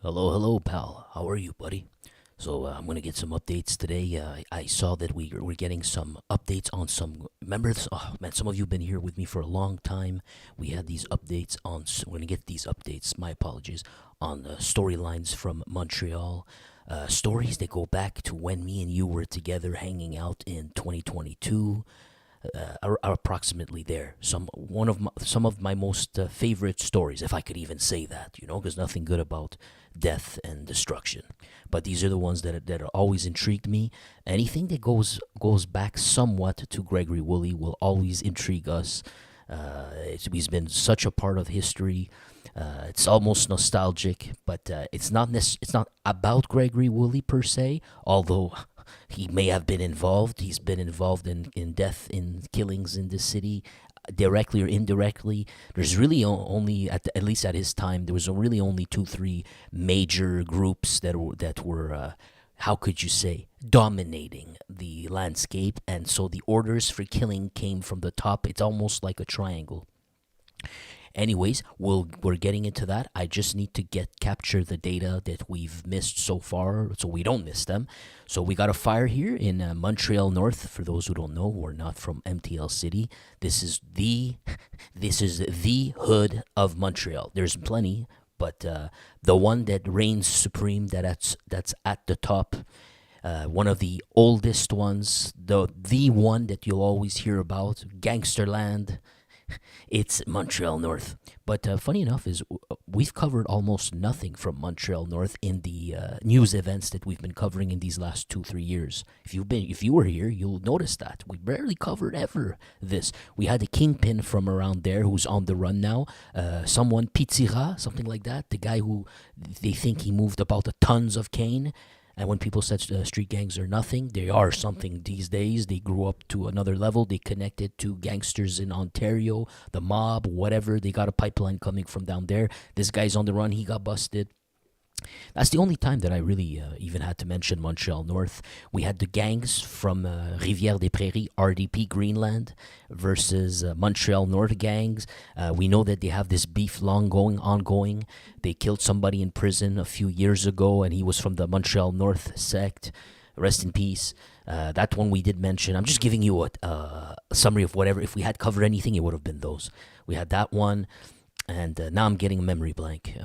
Hello, hello, pal. How are you, buddy? I'm gonna get some updates today. I saw that we're getting some updates on some members. Oh man, some of you've been here with me for a long time. We had these updates on. We're gonna get these updates. My apologies on storylines from Montreal. Stories that go back to when me and you were together hanging out in 2022, are approximately there. Some of my most favorite stories, if I could even say that, because nothing good about death and destruction. But these are the ones that always intrigued me. Anything that goes back somewhat to Gregory Woolley will always intrigue us. He's been such a part of history. It's almost nostalgic, but it's not about Gregory Woolley per se. Although he may have been involved. He's been involved in death, in killings in the city, directly or indirectly. There's really only, at least at his time, there was really only two, three major groups that were how could you say, dominating the landscape. And so the orders for killing came from the top. It's almost like a triangle. Anyways, we're getting into that. I just need to get capture the data that we've missed so far, so we don't miss them. So we got a fire here in Montreal North. For those who don't know, we're not from MTL City. This is the this is the hood of Montreal. There's plenty, but the one that reigns supreme, that's at the top. One of the oldest ones, the one that you'll always hear about, Gangsterland. It's Montreal North. But funny enough is we've covered almost nothing from Montreal North in the news events that we've been covering in these last 2 3 years. If you were here, you'll notice that we barely covered ever this. We had a kingpin from around there who's on the run now. Someone Pizira, something like that. The guy who they think he moved about the tons of cane. And when people said street gangs are nothing, they are something these days. They grew up to another level. They connected to gangsters in Ontario, the mob, whatever. They got a pipeline coming from down there. This guy's on the run. He got busted. That's the only time that I really even had to mention Montreal North. We had the gangs from Rivière des Prairies, RDP Greenland, versus Montreal North gangs. We know that they have this beef ongoing. They killed somebody in prison a few years ago, and he was from the Montreal North sect. Rest in peace. That one we did mention. I'm just giving you a summary of whatever. If we had covered anything, it would have been those. We had that one. And now I'm getting a memory blank.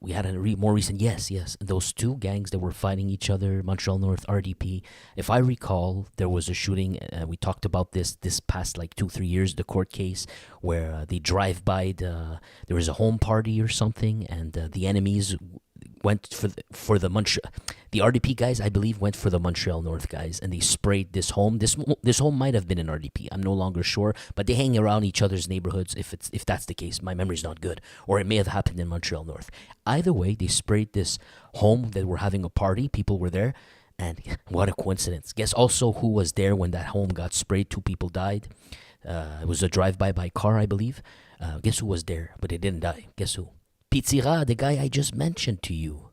We had a more recent, yes, those two gangs that were fighting each other, Montreal North, RDP. If I recall, there was a shooting. We talked about this past like 2 3 years, the court case where they drive by there was a home party or something, and the enemies went for the RDP guys, I believe, went for the Montreal North guys, and they sprayed this home. This home might have been an RDP. I'm no longer sure, but they hang around each other's neighborhoods. If that's the case, my memory's not good, or it may have happened in Montreal North. Either way, they sprayed this home that were having a party. People were there, and what a coincidence! Guess also who was there when that home got sprayed? Two people died. It was a drive-by by car, I believe. Guess who was there, but they didn't die? Guess who? Pizira, the guy I just mentioned to you.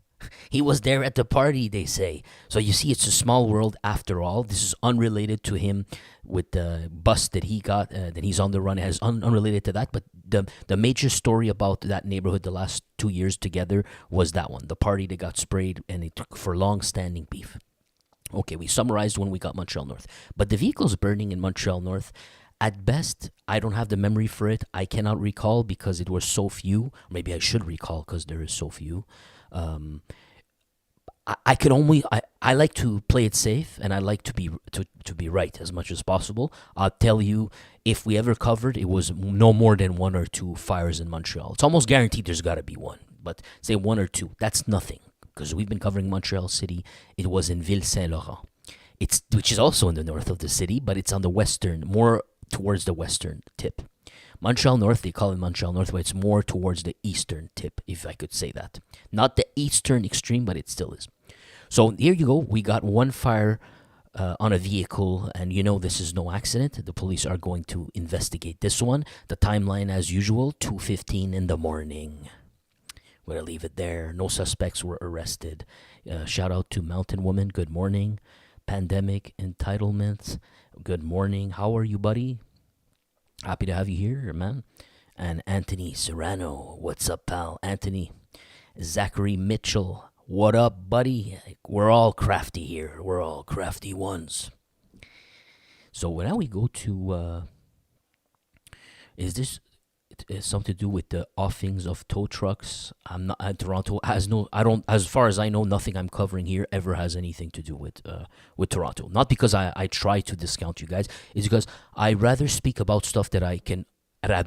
He was there at the party, they say. So you see, it's a small world after all. This is unrelated to him with the bust that he got, that he's on the run. It has unrelated to that. But the major story about that neighborhood the last 2 years together was that one. The party that got sprayed, and it took for long-standing beef. Okay, we summarized when we got Montreal North. But the vehicles burning in Montreal North, at best, I don't have the memory for it. I cannot recall because it was so few. Maybe I should recall because there is so few. Um, I could only I like to play it safe, and I like to be right as much as possible. I'll tell you, if we ever covered, it was no more than one or two fires in Montreal. It's almost guaranteed there's got to be one, but say one or two. That's nothing because we've been covering Montreal City. It was in Ville Saint Laurent. It's which is also in the north of the city, but it's on the western, more towards the western tip. Montreal North, they call it Montreal North, but it's more towards the eastern tip, if I could say that. Not the eastern extreme, but it still is. So here you go. We got one fire on a vehicle, and you know this is no accident. The police are going to investigate this one. The timeline, as usual, 2:15 in the morning. We're gonna leave it there. No suspects were arrested. Shout out to Mountain Woman. Good morning. Pandemic entitlements. Good morning. How are you, buddy? Happy to have you here, man. And Anthony Serrano. What's up, pal? Anthony. Zachary Mitchell. What up, buddy? We're all crafty here. We're all crafty ones. So now we go to. Is this something to do with the offings of tow trucks? I'm not. Toronto has no. I don't. As far as I know, nothing I'm covering here ever has anything to do with Toronto. Not because I try to discount you guys. It's because I rather speak about stuff that I've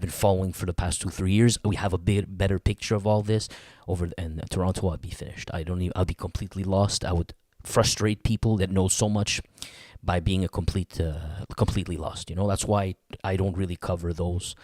been following for the past 2-3 years. We have a bit better picture of all this over in Toronto. I'd be finished. I'll be completely lost. I would frustrate people that know so much by being completely lost. That's why I don't really cover those.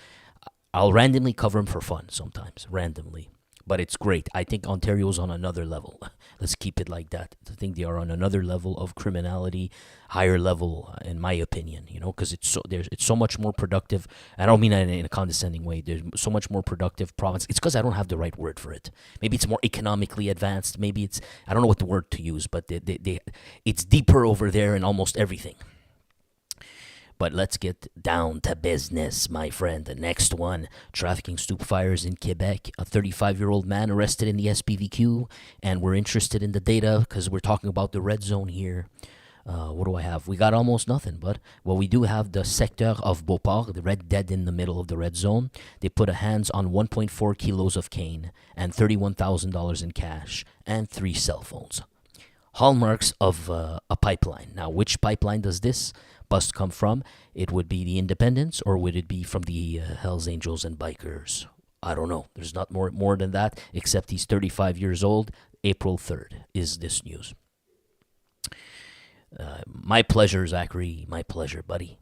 I'll randomly cover them for fun sometimes, randomly. But it's great. I think Ontario's on another level. Let's keep it like that. I think they are on another level of criminality, higher level, in my opinion. Because it's so much more productive. I don't mean that in a condescending way. There's so much more productive province. It's because I don't have the right word for it. Maybe it's more economically advanced. Maybe I don't know what the word to use, but it's deeper over there in almost everything. But let's get down to business, my friend. The next one, trafficking stupefiers in Quebec. A 35-year-old man arrested in the SPVQ, and we're interested in the data because we're talking about the red zone here. What do I have? We got almost nothing, but we do have the sector of Beauport, the red dead in the middle of the red zone. They put a hands on 1.4 kilos of cane and $31,000 in cash and 3 cell phones. Hallmarks of a pipeline. Now, which pipeline does this bust come from? It would be the Independents, or would it be from the Hells Angels and bikers? I don't know. There's not more than that, except he's 35 years old. April 3rd is this news. My pleasure, Zachary. My pleasure, buddy.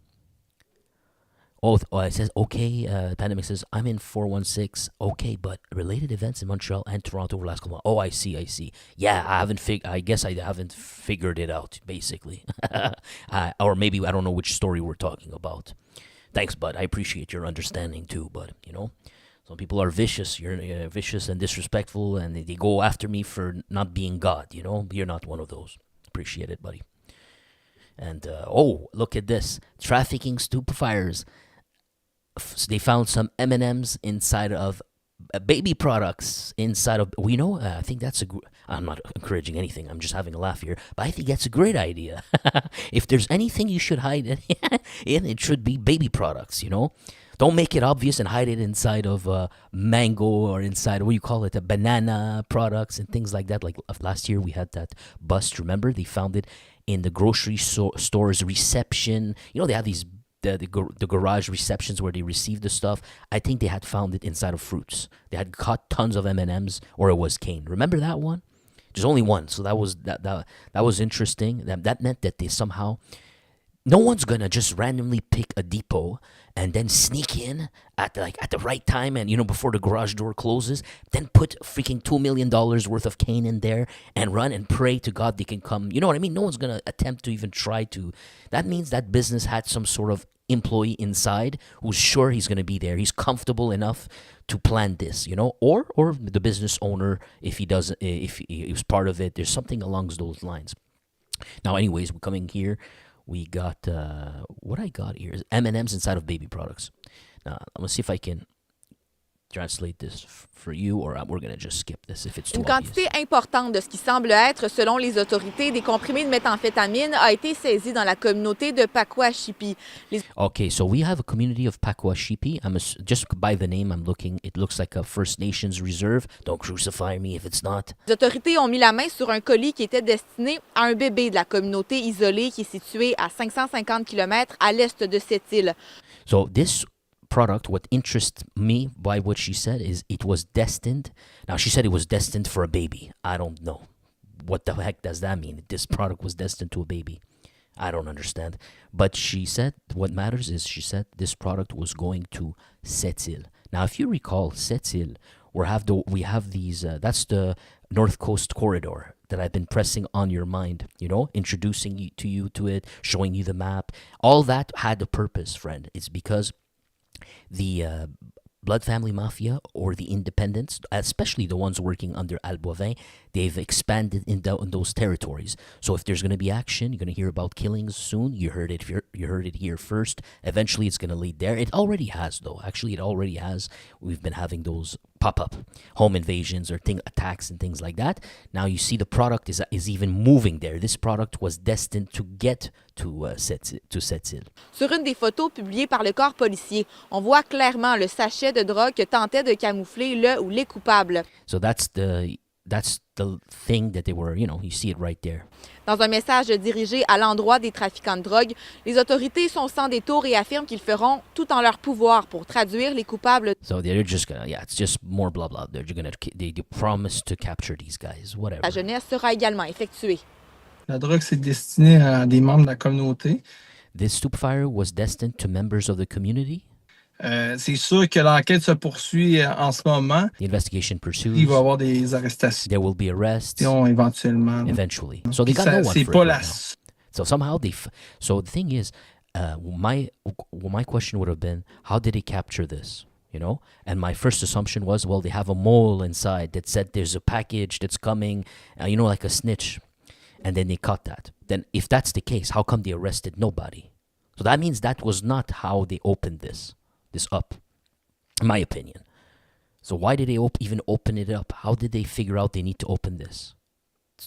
It says, okay, Pandemic says, I'm in 416. Okay, but related events in Montreal and Toronto over the last couple months. Oh, I see. Yeah, I guess I haven't figured it out, basically. Or maybe I don't know which story we're talking about. Thanks, bud. I appreciate your understanding, too, bud. Some people are vicious. You're vicious and disrespectful, and they go after me for not being God, You're not one of those. Appreciate it, buddy. And, look at this. Trafficking stupefiers. They found some M&Ms inside of baby products inside of, I think that's I'm not encouraging anything. I'm just having a laugh here. But I think that's a great idea. If there's anything you should hide in, it should be baby products, Don't make it obvious and hide it inside of mango or inside, banana products and things like that. Like last year we had that bust, remember? They found it in the grocery store's reception. They have these the garage receptions where they receive the stuff. I think they had found it inside of fruits. They had caught tons of M&Ms, or it was cane. Remember that one? There's only one, so that was interesting. That meant that they somehow, no one's gonna just randomly pick a depot and then sneak in at the right time and before the garage door closes, then put freaking $2 million worth of cane in there and run and pray to God they can come. You know what I mean? No one's gonna attempt to even try to. That means that business had some sort of employee inside who's sure he's gonna be there. He's comfortable enough to plan this, or the business owner, if he doesn't, if he was part of it. There's something along those lines. Now, anyways, we're coming here. We got, what I got here is M&Ms inside of baby products. Now, I'm going to see if I can translate this for you, or we're going to just skip this if it's too obvious. Une quantité importante de ce qui semble être, selon les autorités, des comprimés de méthamphétamine a été saisie dans la communauté de Pakwashipi. Okay, so we have a community of Pakwashipi. Just by the name I'm looking, it looks like a First Nations reserve. Don't crucify me if it's not. Les autorités ont mis la main sur un colis qui était destiné à un bébé de la communauté isolée qui est située à 550 km à l'est de cette île. So this product, what interests me by what she said is it was destined. Now, she said it was destined for a baby. I don't know. What the heck does that mean? This product was destined to a baby. I don't understand. But she said what matters is she said this product was going to Sept-Îles. Now, if you recall, Sept-Îles, we have these, that's the North Coast corridor that I've been pressing on your mind, introducing you to it, showing you the map. All that had a purpose, friend. It's because the Bl00d Family Mafia, or the Independents, especially the ones working under Alboivin, they've expanded in those territories. So if there's going to be action, you're going to hear about killings soon. You heard it here first. Eventually, it's going to lead there. It already has, though. Actually, it already has. We've been having those pop up, home invasions or attacks and things like that. Now you see the product is even moving there. This product was destined to get to Sept-Îles. Sur une des photos publiées par le corps policier, on voit clairement le sachet de drogue que tentait de camoufler le ou les coupables. So that's the thing that they were, you see it right there. Dans un message dirigé à l'endroit des trafiquants de drogue, les autorités sont sans détour et affirment qu'ils feront tout en leur pouvoir pour traduire les coupables. So they're just gonna, it's just more blah blah. They promise to capture these guys, whatever. La jeunesse sera également effectuée. La drogue, c'est destiné à des membres de la communauté. This stupefire was destined to members of the community. C'est sûr que l'enquête se poursuit en ce moment. The investigation pursues. Il va y avoir des arrestations. There will be arrests. Éventuellement. Eventually. So they got no one c'est for pas it la... right now. So somehow so the thing is, my question would have been, how did they capture this? And my first assumption was, well, they have a mole inside that said there's a package that's coming, like a snitch. And then they caught that. Then if that's the case, how come they arrested nobody? So that means that was not how they opened this up, in my opinion. So why did they even open it up? How did they figure out they need to open this?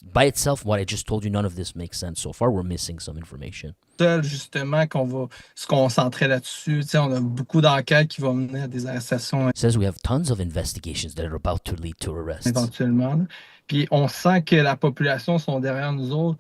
By itself, what I just told you, none of this makes sense. So far, we're missing some information. Justement, qu'on va se concentrer là-dessus. On a beaucoup d'enquêtes qui vont mener à des arrestations. It says we have tons of investigations that are about to lead to arrests. Éventuellement. Puis on sent que la population sont derrière nous autres.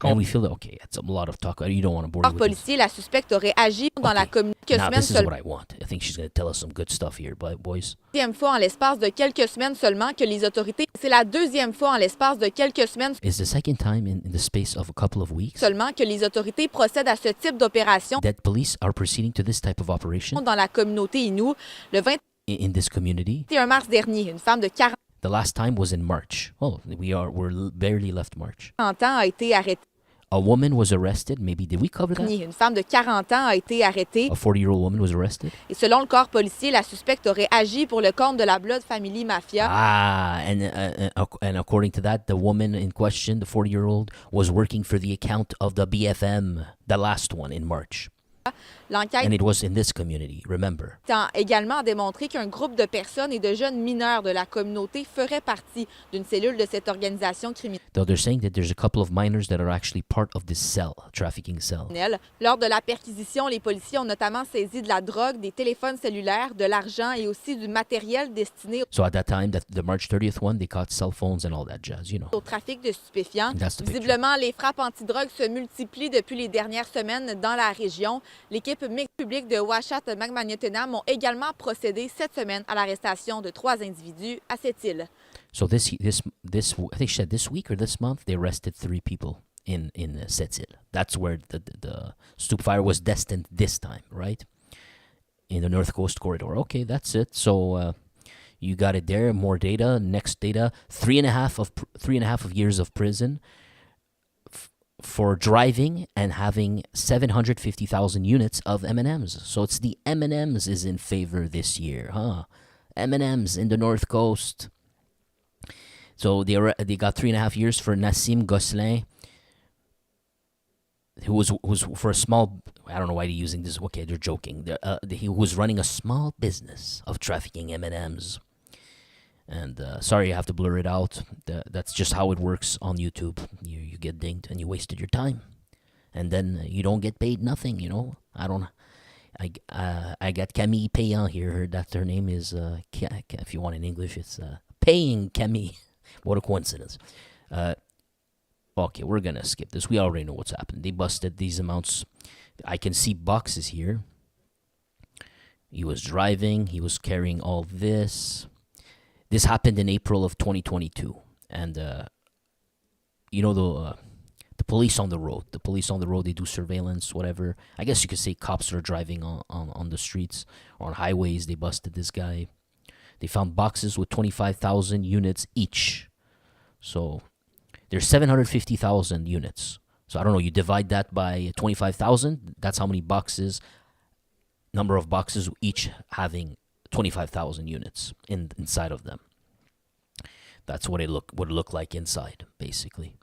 And we feel that, okay, it's a lot of talk. You don't want to bore Le you corps with this. policier, la suspecte aurait agi dans la commune quelques Now, semaines this is seulement. what I want. I think she's going to tell us some good stuff here, boys. Deuxième fois en l'espace de quelques semaines seulement que les autorités. C'est la deuxième fois en l'espace de quelques semaines It's the second time in the space of a couple of weeks seulement que les autorités procèdent à ce type d'opération that police are proceeding to this type of operation dans la communauté Innu. Le in this community. 21 mars dernier, une femme de 40 The last time was in March. Oh, we're barely left March. ans a été arrêtée. A woman was arrested. Maybe did we cover that? Une femme de 40 ans a été arrêtée. A 40-year-old woman was arrested. Et selon le corps policier, la suspecte aurait agi pour le compte de la Bl00d Family Mafia. And according to that, the woman in question, the 40-year-old, was working for the account of the BFM, the last one in March. L'enquête And it was in this community, remember. tend également à démontrer qu'un groupe de personnes et de jeunes mineurs de la communauté ferait partie d'une cellule de cette organisation criminelle. Though they're saying that there's a couple of minors that are actually part of this cell, trafficking cell. Lors de la perquisition, les policiers ont notamment saisi de la drogue, des téléphones cellulaires, de l'argent et aussi du matériel destiné So at that time, the March 30th one, they caught cell phones and all that jazz, au trafic de stupéfiants. That's the picture. Visiblement, les frappes antidrogue se multiplient depuis les dernières semaines dans la région. L'équipe mixte publique de Washat Magmagnettenam ont également procédé cette semaine à l'arrestation de 3 individus à cette île. So this I think she said this week or this month they arrested 3 people in Sept-Îles. That's where the stupefire was destined this time, right? In the North Coast corridor. Okay, that's it. So you got it there. More data. Next data. 3.5 of years of prison for driving and having 750,000 units of M&Ms. So it's the M&Ms is in favor this year, huh? M&Ms in the North Coast. So they got 3.5 years for Nassim Gosselin, who was for a small. I don't know why they're using this. Okay, they're joking. He was running a small business of trafficking M&Ms. And sorry, I have to blur it out. That's just how it works on YouTube. You get dinged and you wasted your time, and then you don't get paid nothing. I got Camille Payan here. That her name is. If you want in English, it's paying Camille. What a coincidence. Okay, we're gonna skip this. We already know what's happened. They busted these amounts. I can see boxes here. He was driving. He was carrying all this. This happened in April of 2022, and the police on the road. The police on the road, they do surveillance, whatever. I guess you could say cops are driving on the streets or on highways. They busted this guy. They found boxes with 25,000 units each. So there's 750,000 units. So I don't know. You divide that by 25,000. That's how many boxes. Number of boxes each having 25,000 units inside of them. That's what it would look like inside, basically.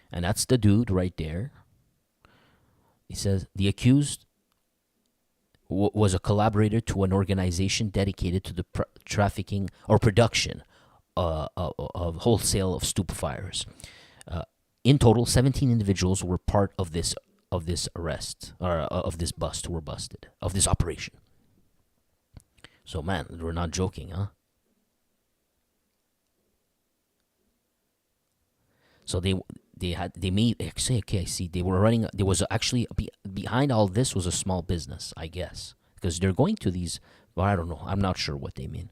And that's the dude right there. He says the accused was a collaborator to an organization dedicated to the trafficking or production of wholesale of stupefyers. In total, 17 individuals were part of this arrest, or of this bust, who were busted, of this operation. So, man, we're not joking, huh? So they made, okay, I see. They were running. There was actually behind all this was a small business, I guess, because they're going to these. Well, I don't know. I'm not sure what they mean.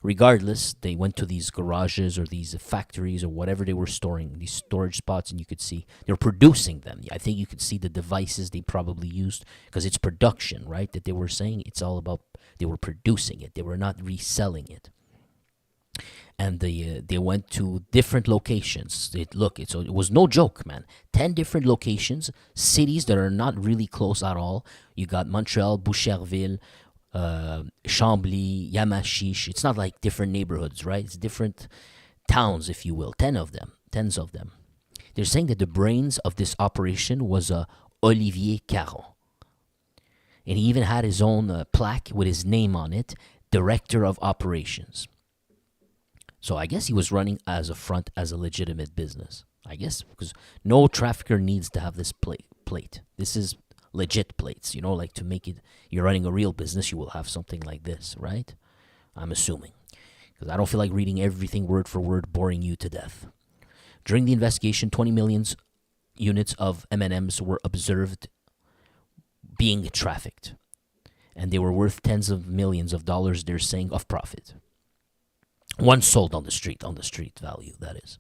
Regardless, they went to these garages or these factories or whatever they were storing, these storage spots, and you could see they're producing them. I think you could see the devices they probably used, because it's production, right? That they were saying it's all about, they were producing it. They were not reselling it. And they went to different locations. It was no joke, man. 10 different locations, cities that are not really close at all. You got Montreal, Boucherville, Chambly, Yamachiche. It's not like different neighborhoods, right? It's different towns, if you will. Tens of them. They're saying that the brains of this operation was Olivier Caron. And he even had his own plaque with his name on it, Director of Operations. So I guess he was running as a legitimate business. I guess, because no trafficker needs to have this plate. This is legit plates, like to make it, you're running a real business, you will have something like this, right? I'm assuming. Because I don't feel like reading everything word for word, boring you to death. During the investigation, 20 million units of M&Ms were observed being trafficked. And they were worth tens of millions of dollars, they're saying, of profit. One sold on the street value, that is.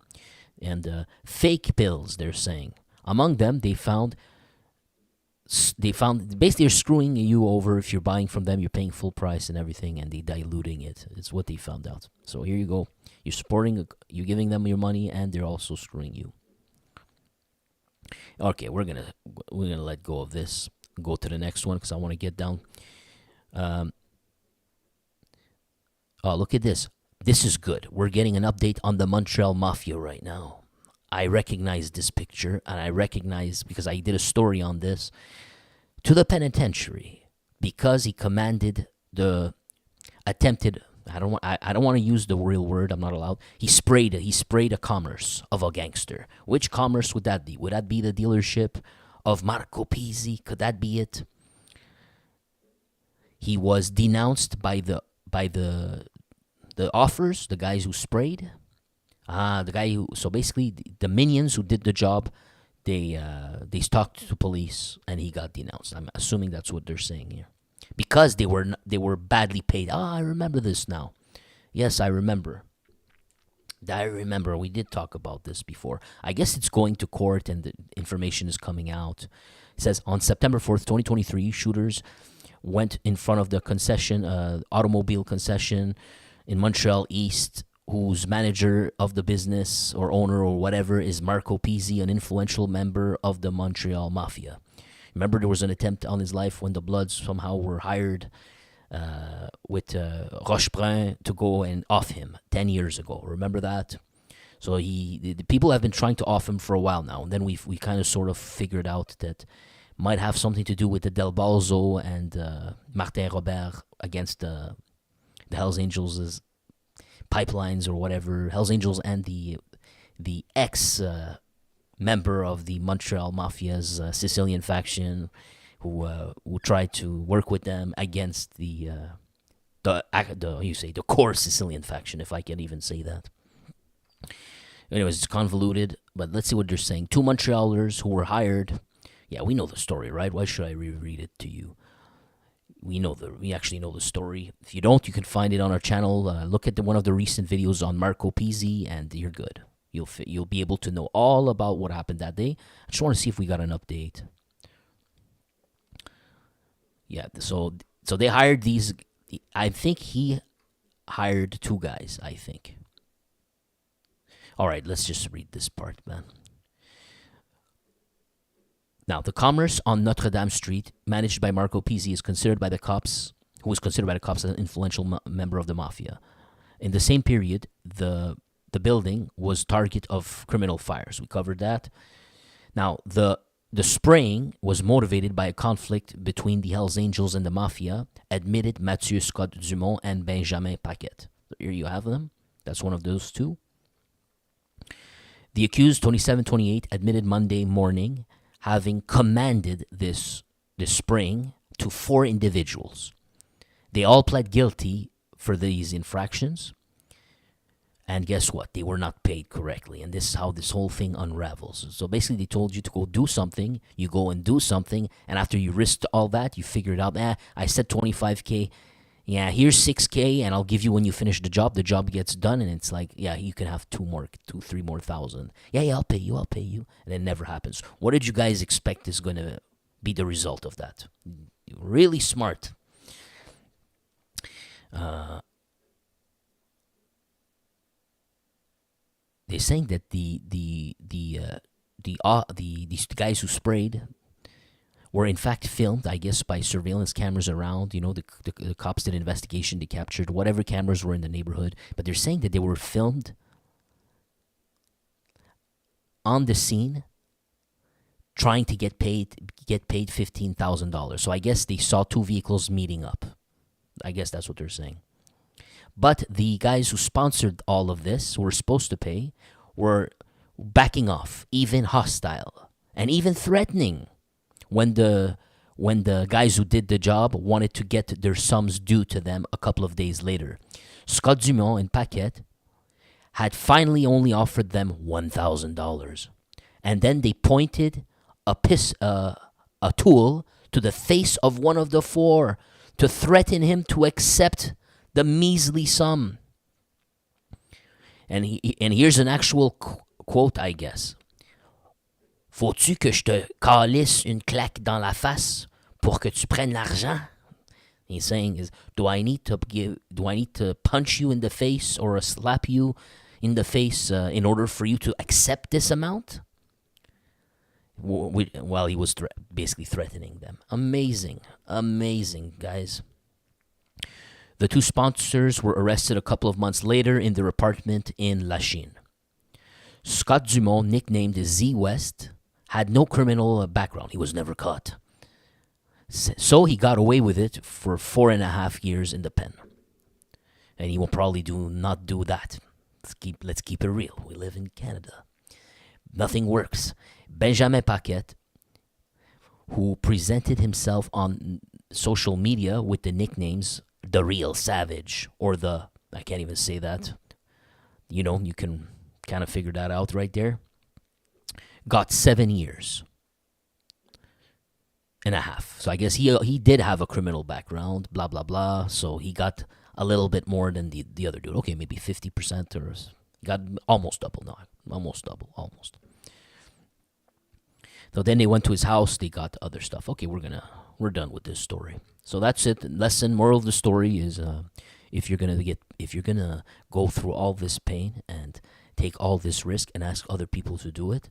And fake bills, they're saying. Among them, they found basically they're screwing you over. If you're buying from them, you're paying full price and everything, and they're diluting it. It's what they found out. So here you go. You're giving them your money, and they're also screwing you. Okay, we're gonna let go of this. Go to the next one because I want to get down. Oh, look at this. This is good. We're getting an update on the Montreal Mafia right now. I recognize this picture, and I recognize, because I did a story on this, to the penitentiary, because he commanded the attempted, I don't want to use the real word, I'm not allowed. He sprayed a commerce of a gangster. Which commerce would that be? Would that be the dealership of Marco Pizzi? Could that be it? He was denounced by the offers, the guys who sprayed. So basically the minions who did the job, they talked to police and he got denounced. I'm assuming that's what they're saying here. Because they were badly paid. I remember this now. Yes, I remember. We did talk about this before. I guess it's going to court and the information is coming out. It says on September 4th, 2023, shooters went in front of the concession, automobile concession in Montreal East, whose manager of the business or owner or whatever is Marco Pizzi, an influential member of the Montreal Mafia. Remember, there was an attempt on his life when the Bloods somehow were hired with Rochebrun to go and off him 10 years ago. Remember that? So the people have been trying to off him for a while now. And then we kind of sort of figured out that might have something to do with the Del Balzo and Martin Robert against the Hells Angels' pipelines or whatever. Hells Angels and the ex member of the Montreal Mafia's Sicilian faction who tried to work with them against the core Sicilian faction, if I can even say that. Anyways, it's convoluted, but let's see what they're saying. 2 Montrealers who were hired. Yeah, we know the story, right? Why should I reread it to you? We actually know the story. If you don't, you can find it on our channel. Look at one of the recent videos on Marco Pizzi, and you're good. You'll be able to know all about what happened that day. I just want to see if we got an update. Yeah, so they hired these. I think he hired 2 guys, I think. All right, let's just read this part, man. Now, the commerce on Notre Dame Street, managed by Marco Pizzi, who was considered by the cops as an influential member of the mafia. In the same period, the building was target of criminal fires. We covered that. Now, the The spraying was motivated by a conflict between the Hells Angels and the Mafia, admitted Mathieu Scott Dumont and Benjamin Paquette. Here you have them. That's one of those two. The accused, 27-28, admitted Monday morning having commanded this spraying to 4 individuals. They all pled guilty for these infractions. And guess what? They were not paid correctly. And this is how this whole thing unravels. So basically, they told you to go do something. You go and do something. And after you risked all that, you figured out, I said $25K. Yeah, here's $6K, and I'll give you when you finish the job. The job gets done, and it's like, yeah, you can have 3 more thousand. Yeah, I'll pay you. And it never happens. What did you guys expect is going to be the result of that? Really smart. They're saying that these guys who sprayed were in fact filmed, I guess, by surveillance cameras around. You know, the cops did an investigation. They captured whatever cameras were in the neighborhood. But they're saying that they were filmed on the scene trying to get paid $15,000. So I guess they saw 2 vehicles meeting up. I guess that's what they're saying. But the guys who sponsored all of this, who were supposed to pay, were backing off, even hostile, and even threatening when the guys who did the job wanted to get their sums due to them a couple of days later. Scott Dumont and Paquette had finally only offered them $1,000. And then they pointed a tool to the face of one of the 4 to threaten him to accept the measly sum. And here's an actual quote, I guess. Faut-tu que je te calisse une claque dans la face pour que tu prennes l'argent? He's saying, do I need to punch you in the face or slap you in the face in order for you to accept this amount? While he was basically threatening them. Amazing, guys. The 2 sponsors were arrested a couple of months later in their apartment in Lachine. Scott Dumont, nicknamed Z West, had no criminal background. He was never caught. So he got away with it for 4.5 years in the pen. And he will probably not do that. Let's keep it real. We live in Canada. Nothing works. Benjamin Paquette, who presented himself on social media with the nicknames The Real Savage, or I can't even say that. You know, you can kind of figure that out right there. Got 7 years and a half. So I guess he did have a criminal background, blah, blah, blah. So he got a little bit more than the other dude. Okay, maybe 50% or got almost double now. Almost. So then they went to his house. They got other stuff. Okay, we're done with this story. So that's it. Lesson, moral of the story is, if you're gonna go through all this pain and take all this risk and ask other people to do it,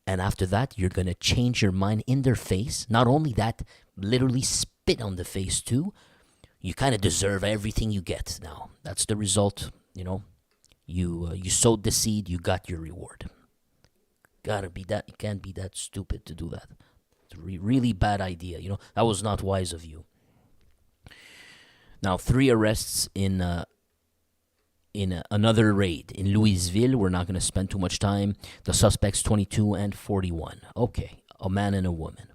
and after that you're gonna change your mind in their face. Not only that, literally spit on the face too. You kind of deserve everything you get. Now that's the result. You know, you sowed the seed. You got your reward. You can't be that stupid to do that. It's a really bad idea. You know, that was not wise of you. Now, 3 arrests in another raid in Louisville. We're not going to spend too much time. The suspects, 22 and 41. Okay, a man and a woman.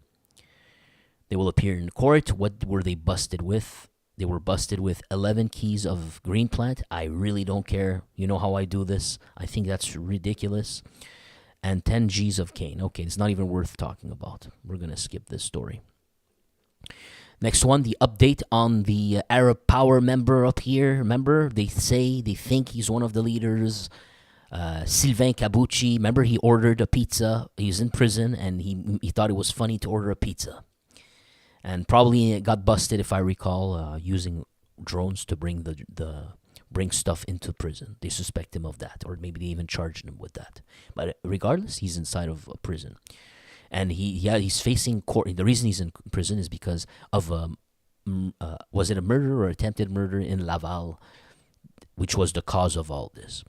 They will appear in court. What were they busted with? They were busted with 11 keys of green plant. I really don't care. You know how I do this. I think that's ridiculous. And 10 G's of cane. Okay, it's not even worth talking about. We're going to skip this story. Next one, the update on the Arab Power member up here. Remember, they think he's one of the leaders. Sylvain Cabucci, remember he ordered a pizza. He's in prison, and he thought it was funny to order a pizza. And probably got busted, if I recall, using drones to bring bring stuff into prison. They suspect him of that, or maybe they even charged him with that. But regardless, he's inside of a prison. And he's facing court. The reason he's in prison is because of was it a murder or attempted murder in Laval, which was the cause of all this.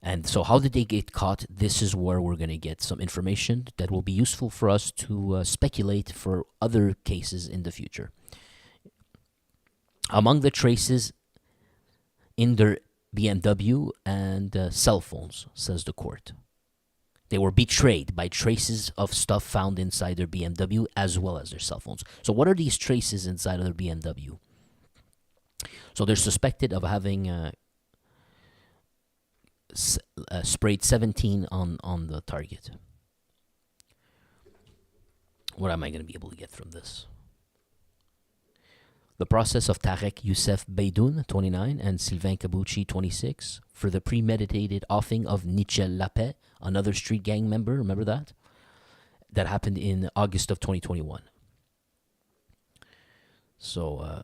And so, how did they get caught? This is where we're going to get some information that will be useful for us to speculate for other cases in the future. Among the traces in their BMW and cell phones, says the court. They were betrayed by traces of stuff found inside their BMW as well as their cell phones. So what are these traces inside of their BMW? So they're suspected of having sprayed 17 on the target. What am I going to be able to get from this? The process of Tarek Youssef Beydoun, 29, and Sylvain Kabuchi, 26, for the premeditated offing of Nichel Lapet, another street gang member, remember that? That happened in August of 2021. So,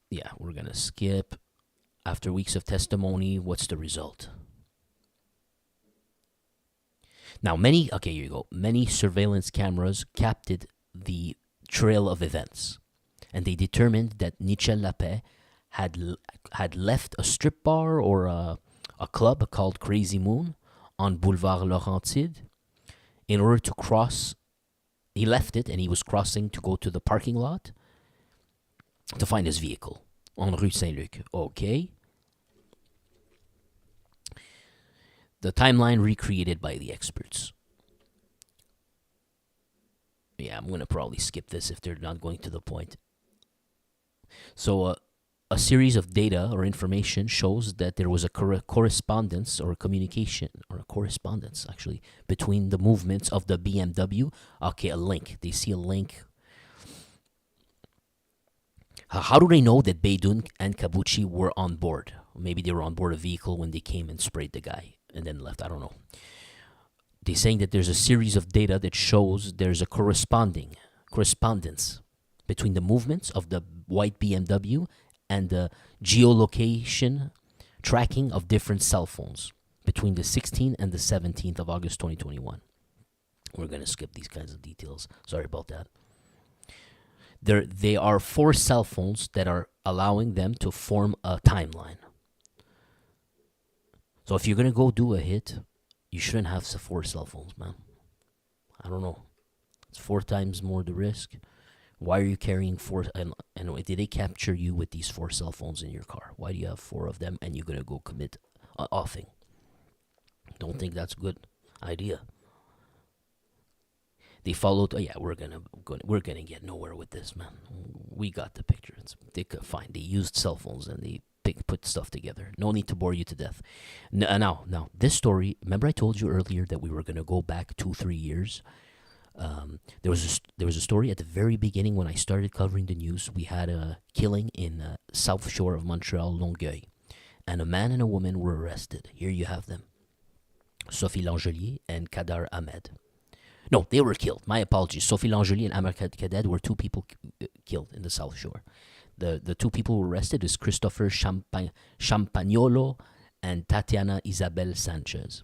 yeah, we're going to skip. After weeks of testimony, what's the result? Now, many surveillance cameras captured the trail of events. And they determined that Nichel Lapet had left a strip bar or a club called Crazy Moon on Boulevard Laurentide in order to cross. He left it and he was crossing to go to the parking lot to find his vehicle on Rue Saint-Luc. Okay. The timeline recreated by the experts. Yeah, I'm going to probably skip this if they're not going to the point. So a series of data or information shows that there was a correspondence or a communication or a correspondence actually between the movements of the BMW. Okay, a link. They see a link. How do they know that Beydoun and Kabuchi were on board? Maybe they were on board a vehicle when they came and sprayed the guy and then left. I don't know. They're saying that there's a series of data that shows there's a correspondence between the movements of the white BMW and the geolocation tracking of different cell phones between the 16th and the 17th of August 2021. We're going to skip these kinds of details. Sorry about that. There are 4 cell phones that are allowing them to form a timeline. So if you're going to go do a hit, you shouldn't have 4 cell phones, man. I don't know. It's 4 times more the risk. Why are you carrying 4? And did they capture you with these 4 cell phones in your car? Why do you have 4 of them and you're going to go commit offing? Don't think that's a good idea. They followed. Oh yeah, we're gonna get nowhere with this, man. We got the picture. They could find. They used cell phones and they put stuff together. No need to bore you to death. Now, this story. Remember, I told you earlier that we were gonna go back 2-3 years. There was a story at the very beginning when I started covering the news. We had a killing in South Shore of Montreal, Longueuil, and a man and a woman were arrested. Here you have them: Sophie Langelier and Kadar Ahmed. No, they were killed. My apologies. Sophie Langelier and Amar Kaded were 2 people killed in the South Shore. The 2 people who were arrested is Christopher Champagnolo and Tatiana Isabel Sanchez.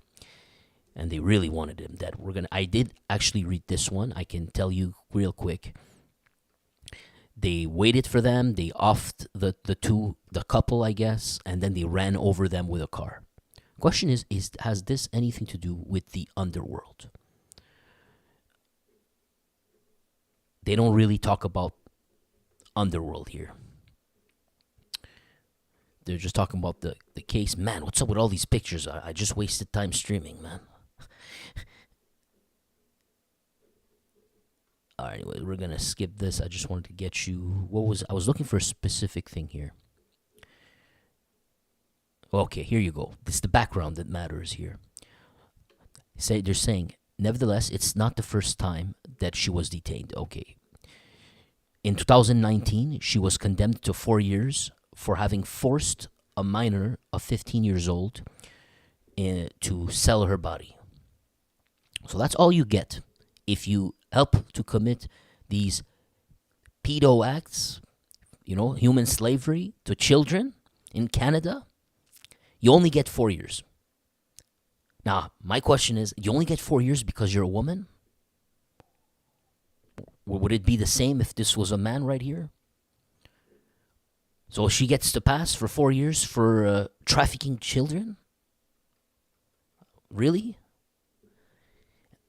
And they really wanted him dead. I did actually read this one. I can tell you real quick. They waited for them. They offed the couple, I guess, and then they ran over them with a car. Question is has this anything to do with the underworld? They don't really talk about underworld here. They're just talking about the case. Man, what's up with all these pictures? I just wasted time streaming, man. Alright, anyway, we're gonna skip this. I just wanted to get you. I was looking for a specific thing here. Okay, here you go. This is the background that matters here. They're saying, nevertheless, it's not the first time that she was detained. Okay. In 2019, she was condemned to 4 years for having forced a minor of 15 years old to sell her body. So that's all you get if you help to commit these pedo acts, human slavery to children in Canada. You only get 4 years. Now, my question is, you only get 4 years because you're a woman? Would it be the same if this was a man right here? So she gets to pass for 4 years for trafficking children? Really?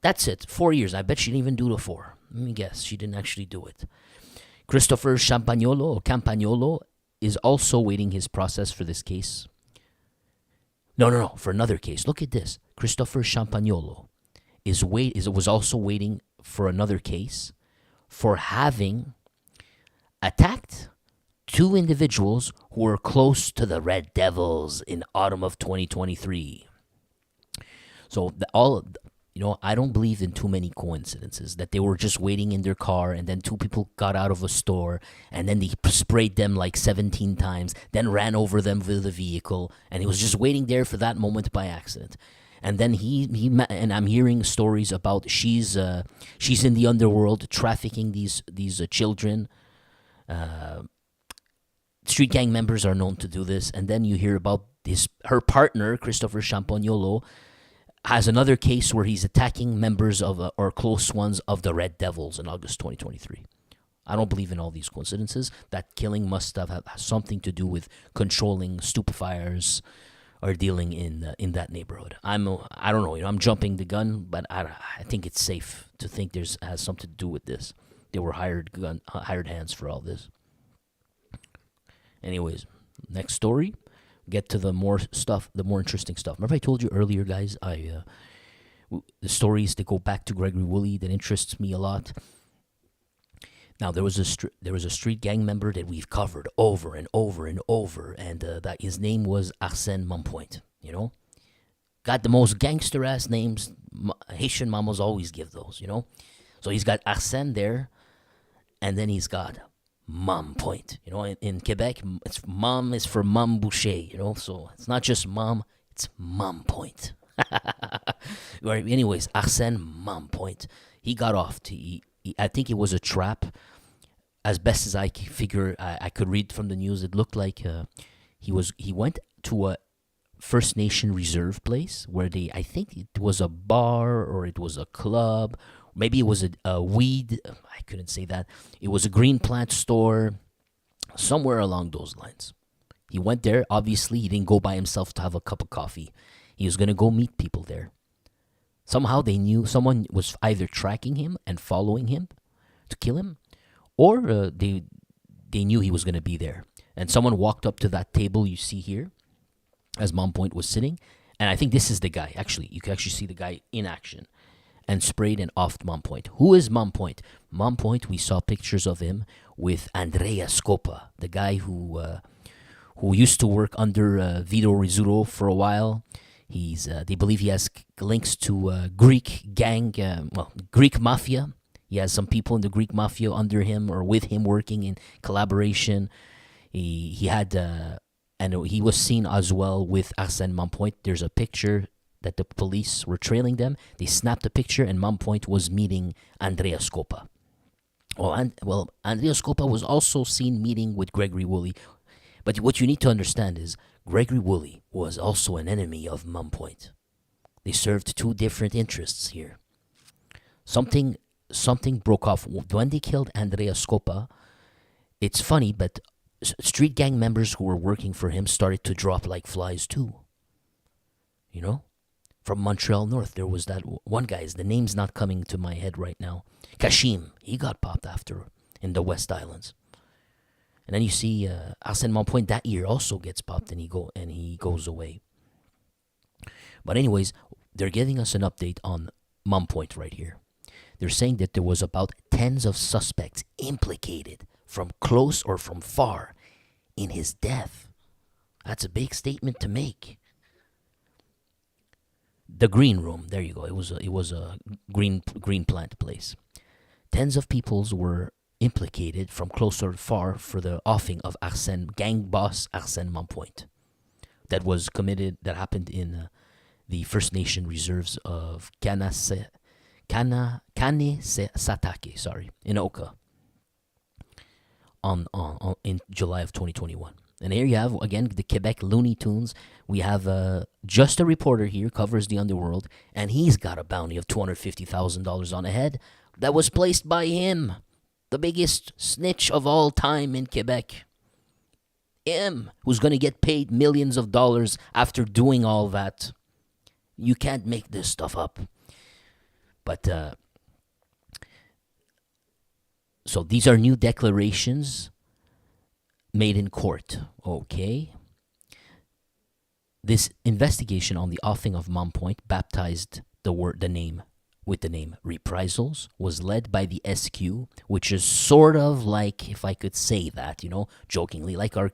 That's it. 4 years. I bet she didn't even do the 4. Let me guess. She didn't actually do it. Christopher Campagnolo is also waiting his process for this case. No. For another case. Look at this. Christopher Campagnolo was also waiting for another case for having attacked 2 individuals who were close to the Red Devils in autumn of 2023. So I don't believe in too many coincidences, that they were just waiting in their car and then 2 people got out of a store and then they sprayed them like 17 times, then ran over them with a vehicle, and he was just waiting there for that moment by accident. And then and I'm hearing stories about she's in the underworld trafficking these children. Street gang members are known to do this. And then you hear about her partner, Christopher Campagnolo, has another case where he's attacking members of or close ones of the Red Devils in August 2023. I don't believe in all these coincidences. That killing must have something to do with controlling stupefiers or dealing in that neighborhood. I don't know. I'm jumping the gun, but I think it's safe to think has something to do with this. They were hired hands for all this. Anyways, next story. Get to the more interesting stuff. Remember I told you earlier, guys, the stories that go back to Gregory Woolley that interests me a lot. Now there was a street gang member that we've covered over and over and over, and that his name was Arsène Mompoint. Got the most gangster ass names. Haitian mamas always give those. So he's got Arsène there, and then he's got Mompoint. In Quebec, mom is for Mom Boucher. So it's not just mom, it's Mompoint. Anyways, Arsène Mompoint, he got off. I think it was a trap. As best as I could figure, I could read from the news. It looked like he went to a First Nation reserve place where I think it was a bar or it was a club. Maybe it was a weed. I couldn't say that. It was a green plant store, somewhere along those lines. He went there. Obviously, he didn't go by himself to have a cup of coffee. He was going to go meet people there. Somehow they knew someone was either tracking him and following him to kill him, or they knew he was going to be there. And someone walked up to that table you see here as Mompoint was sitting. And I think this is the guy. Actually, you can actually see the guy in action. And sprayed and offed Mompoint. Who is Mompoint? Mompoint, we saw pictures of him with Andrea Scopa, the guy who used to work under Vito Rizzuto for a while. They believe he has links to Greek gang, Greek mafia. He has some people in the Greek mafia under him or with him working in collaboration. He had, and he was seen as well with Arsène Mompoint. There's a picture that the police were trailing them. They snapped a picture, and Mompoint was meeting Andrea Scopa. Andrea Scopa was also seen meeting with Gregory Woolley. But what you need to understand is Gregory Woolley was also an enemy of Mompoint. They served 2 different interests here. Something broke off. When they killed Andrea Scopa, it's funny, but street gang members who were working for him started to drop like flies too. From Montreal North, there was that one guy. The name's not coming to my head right now. Kashim, he got popped after in the West Islands. And then you see Arsène Mompoint that year also gets popped, and he goes away. But anyways, they're giving us an update on Mompoint right here. They're saying that there was about tens of suspects implicated from close or from far in his death. That's a big statement to make. The green room, there you go. It was a green plant place. Tens of peoples were implicated from close or far for the offing of gang boss Arsène Mompoint. That happened in the First Nation reserves of Kanesatake, in Oka, in July of 2021. And here you have, again, the Quebec Looney Tunes. We have just a reporter here, covers the underworld, and he's got a bounty of $250,000 on a head that was placed by him, the biggest snitch of all time in Quebec. Him, who's going to get paid millions of dollars after doing all that. You can't make this stuff up. But so these are new declarations made in court. Okay. This investigation on the offing of Mompoint, baptized the name with the name Reprisals, was led by the SQ, which is sort of like, if I could say that, jokingly, like our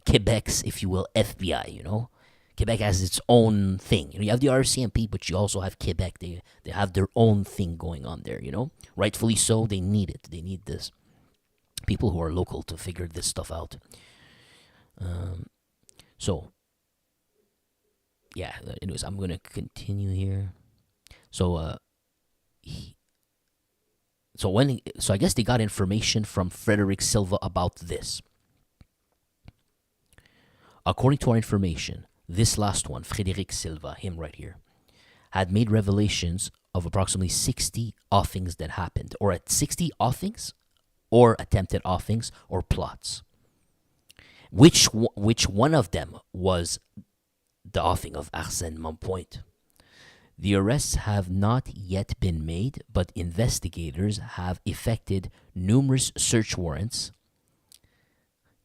Quebec's, if you will, FBI, Quebec has its own thing. You have the RCMP, but you also have Quebec. They have their own thing going on there, Rightfully so, they need it. They need this. People who are local to figure this stuff out. So, yeah, anyways, I'm going to continue here. So, I guess they got information from Frederick Silva about this. According to our information, this last one, Frederick Silva, him right here, had made revelations of approximately 60 offings that happened, or at 60 offings, or attempted offings, or plots. Which one of them was the offing of Arsène Mompoint? The arrests have not yet been made, but investigators have effected numerous search warrants,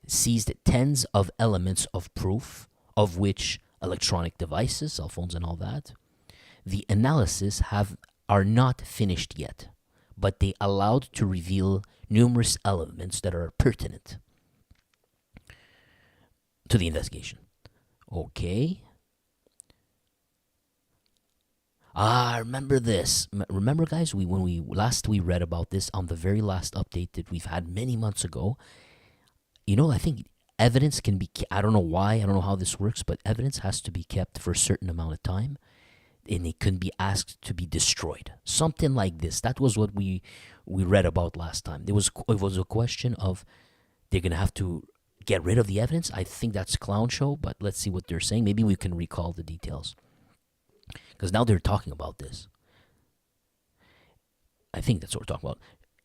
seized tens of elements of proof, of which electronic devices, cell phones and all that. The analysis are not finished yet, but they allowed to reveal numerous elements that are pertinent to the investigation. Okay. Remember this. Remember, guys, when we read about this on the very last update that we've had many months ago. I think evidence can be, I don't know why, I don't know how this works, but evidence has to be kept for a certain amount of time, and it can be asked to be destroyed. Something like this. That was what we read about last time. It was a question of they're going to have to get rid of the evidence. I think that's clown show, but let's see what they're saying. Maybe we can recall the details. Because now they're talking about this. I think that's what we're talking about.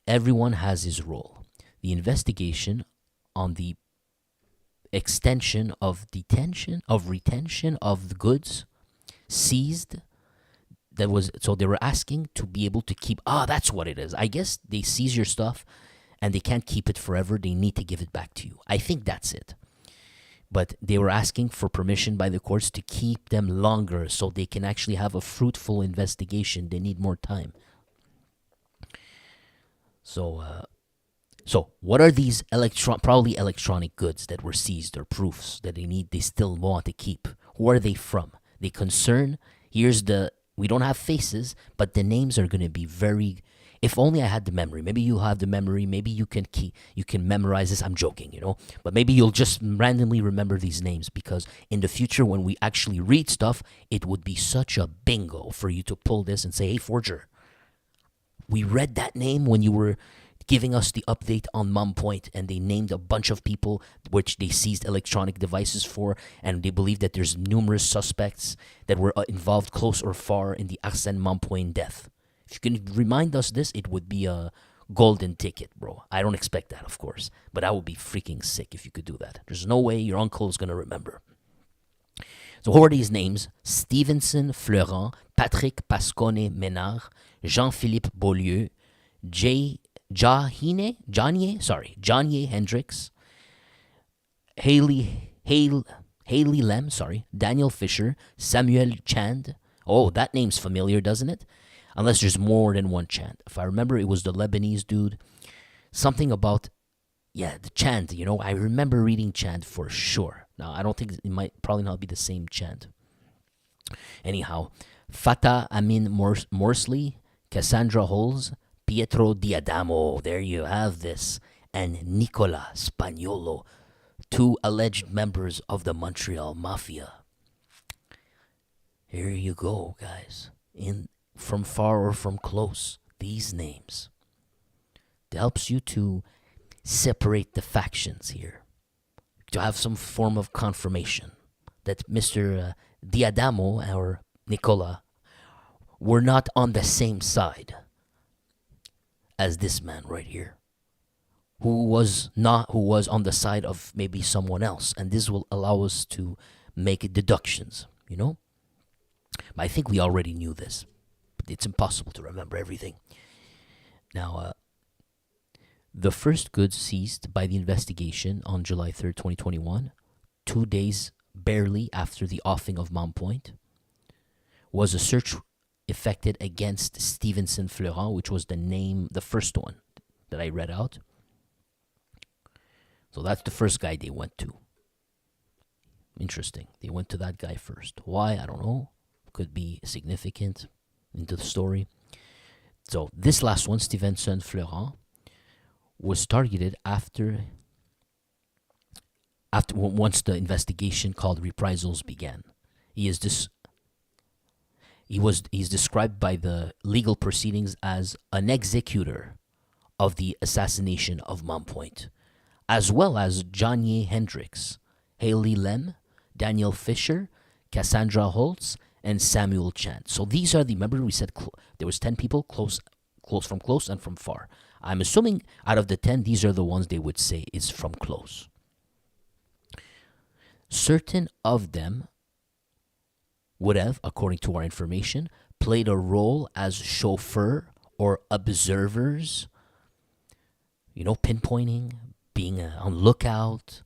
Everyone has his role. The investigation on the extension of retention of the goods seized. So they were asking to be able to keep. That's what it is. I guess they seize your stuff and they can't keep it forever. They need to give it back to you. I think that's it. But they were asking for permission by the courts to keep them longer so they can actually have a fruitful investigation. They need more time. So what are these probably electronic goods that were seized, or proofs that they still want to keep? Who are they from? They concern, we don't have faces, but the names are going to be very, if only I had the memory. Maybe you have the memory, maybe you can memorize this. I'm joking, but maybe you'll just randomly remember these names, because in the future when we actually read stuff, it would be such a bingo for you to pull this and say, hey, forger, we read that name when you were giving us the update on Mompoint, and they named a bunch of people which they seized electronic devices for, and they believe that there's numerous suspects that were involved close or far in the Arsène Mompoint death. If you can remind us this, it would be a golden ticket, bro. I don't expect that, of course, but that would be freaking sick if you could do that. There's no way your uncle is going to remember. So who are these names? Stevenson Fleurant, Patrick Pascone Ménard, Jean-Philippe Beaulieu, Johnny Hendricks, Haley Lem, Daniel Fisher, Samuel Chand. Oh, that name's familiar, doesn't it? Unless there's more than one Chand. If I remember, it was the Lebanese dude. Something about, the Chand, I remember reading Chand for sure. Now, I don't think it might probably not be the same Chand. Anyhow, Fatah Amin Morsley, Cassandra Holes, Pietro Diadamo, there you have this, and Nicola Spagnolo, 2 alleged members of the Montreal Mafia. Here you go, guys. From far or from close, these names. It helps you to separate the factions here, to have some form of confirmation that Mr. Diadamo or Nicola were not on the same side as this man right here, who was on the side of maybe someone else, and this will allow us to make deductions, I think we already knew this. But it's impossible to remember everything. Now, the first goods seized by the investigation on July 3rd, 2021, 2 days barely after the offing of Mompoint, was a search effected against Stevenson Florent, which was the first one that I read out. So that's the first guy they went to. Interesting. They went to that guy first. Why? I don't know. Could be significant into the story. So this last one, Stevenson Florent, was targeted once the investigation called Reprisals began. He's described by the legal proceedings as an executor of the assassination of Mompoint, as well as Johnny Hendricks, Haley Lem, Daniel Fisher, Cassandra Holtz, and Samuel Chant. So these are remember we said there was 10 people, close from close and from far. I'm assuming out of the 10, these are the ones they would say is from close. Certain of them would have, according to our information, played a role as chauffeur or observers, pinpointing, being on lookout,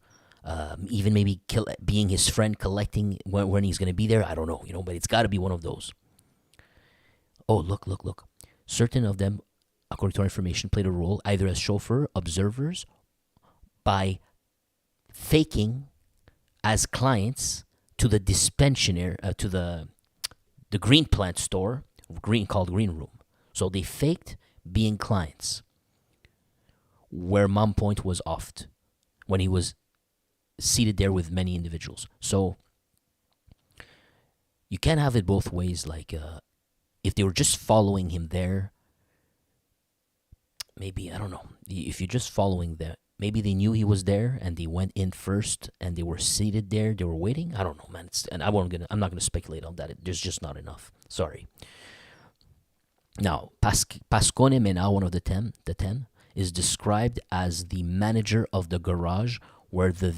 even maybe being his friend, collecting when he's going to be there. I don't know, but it's got to be one of those. Oh, look. Certain of them, according to our information, played a role either as chauffeur, observers, by faking as clients to the dispensaire, to the green plant store, called Green Room. So they faked being clients where Mompoint was offed when he was seated there with many individuals. So you can't have it both ways. Like if they were just following him there, maybe, I don't know. If you're just following that, maybe they knew he was there and they went in first and they were seated there. They were waiting. I don't know, man. I'm not gonna speculate on that. There's just not enough. Sorry. Now, Pascone Mena, one of the 10, is described as the manager of the garage where the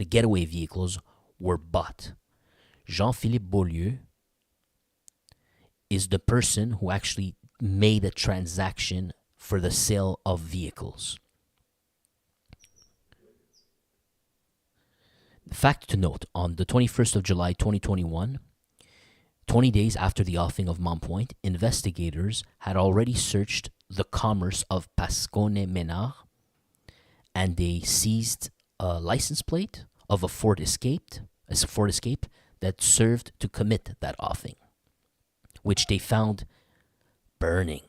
getaway vehicles, were bought. Jean-Philippe Beaulieu is the person who actually made a transaction for the sale of vehicles. Fact to note, on the 21st of July 2021, 20 days after the offing of Mompoint, investigators had already searched the commerce of Pascone Menard, and they seized a license plate of a Ford Escape that served to commit that offing, which they found burning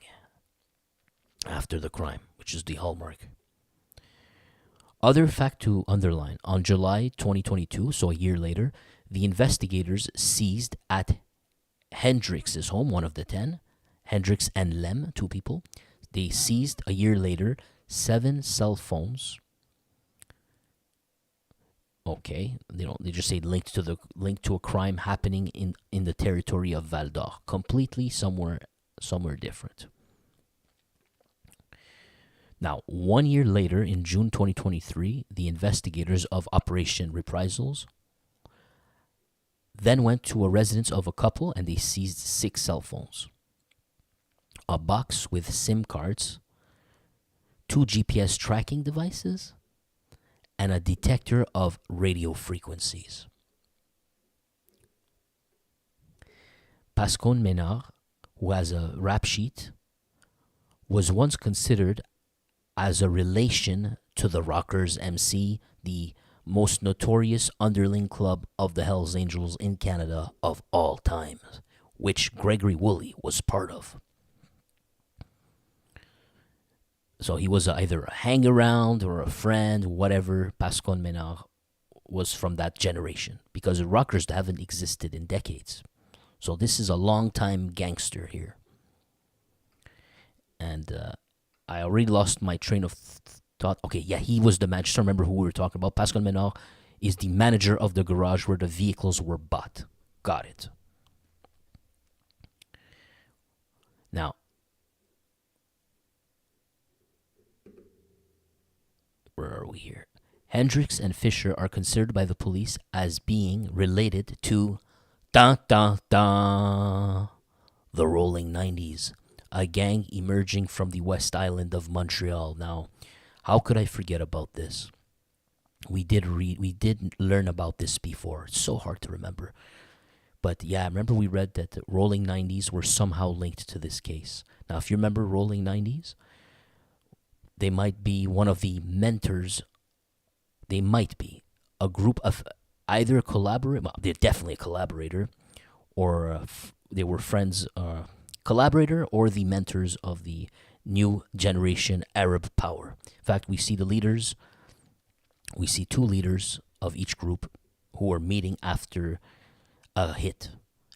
after the crime, which is the hallmark. Other fact to underline, on July 2022, so a year later, the investigators seized at Hendricks' home, one of the 10, Hendricks and Lem, 2 people. They seized a year later 7 cell phones. Okay, they just say linked to a crime happening in the territory of Val d'Or, completely somewhere different. Now, 1 year later, in June 2023, the investigators of Operation Reprisals then went to a residence of a couple and they seized 6 cell phones, a box with SIM cards, 2 GPS tracking devices, and a detector of radio frequencies. Pascone Menard, who has a rap sheet, was once considered as a relation to the Rockers MC, the most notorious underling club of the Hells Angels in Canada of all time, which Gregory Woolley was part of. So he was either a hang-around or a friend, whatever. Pascone Menard was from that generation, because the Rockers haven't existed in decades. So this is a long-time gangster here. And I already lost my train of thought. Okay, yeah, he was the manager. Just remember who we were talking about. Pascone Menard is the manager of the garage where the vehicles were bought. Got it. Now, where are we here? Hendricks and Fisher are considered by the police as being related to Dun dun dun. The Rolling 90s, a gang emerging from the West Island of Montreal. Now, how could I forget about this? We did learn about this before. It's so hard to remember. But yeah, remember we read that the Rolling 90s were somehow linked to this case. Now, if you remember Rolling 90s, they might be one of the mentors. They might be a group of either a collaborator, well, they're definitely a collaborator, or they were friends, collaborator, or the mentors of the new generation Arab power. In fact, we see the leaders, we see two leaders of each group who are meeting after a hit,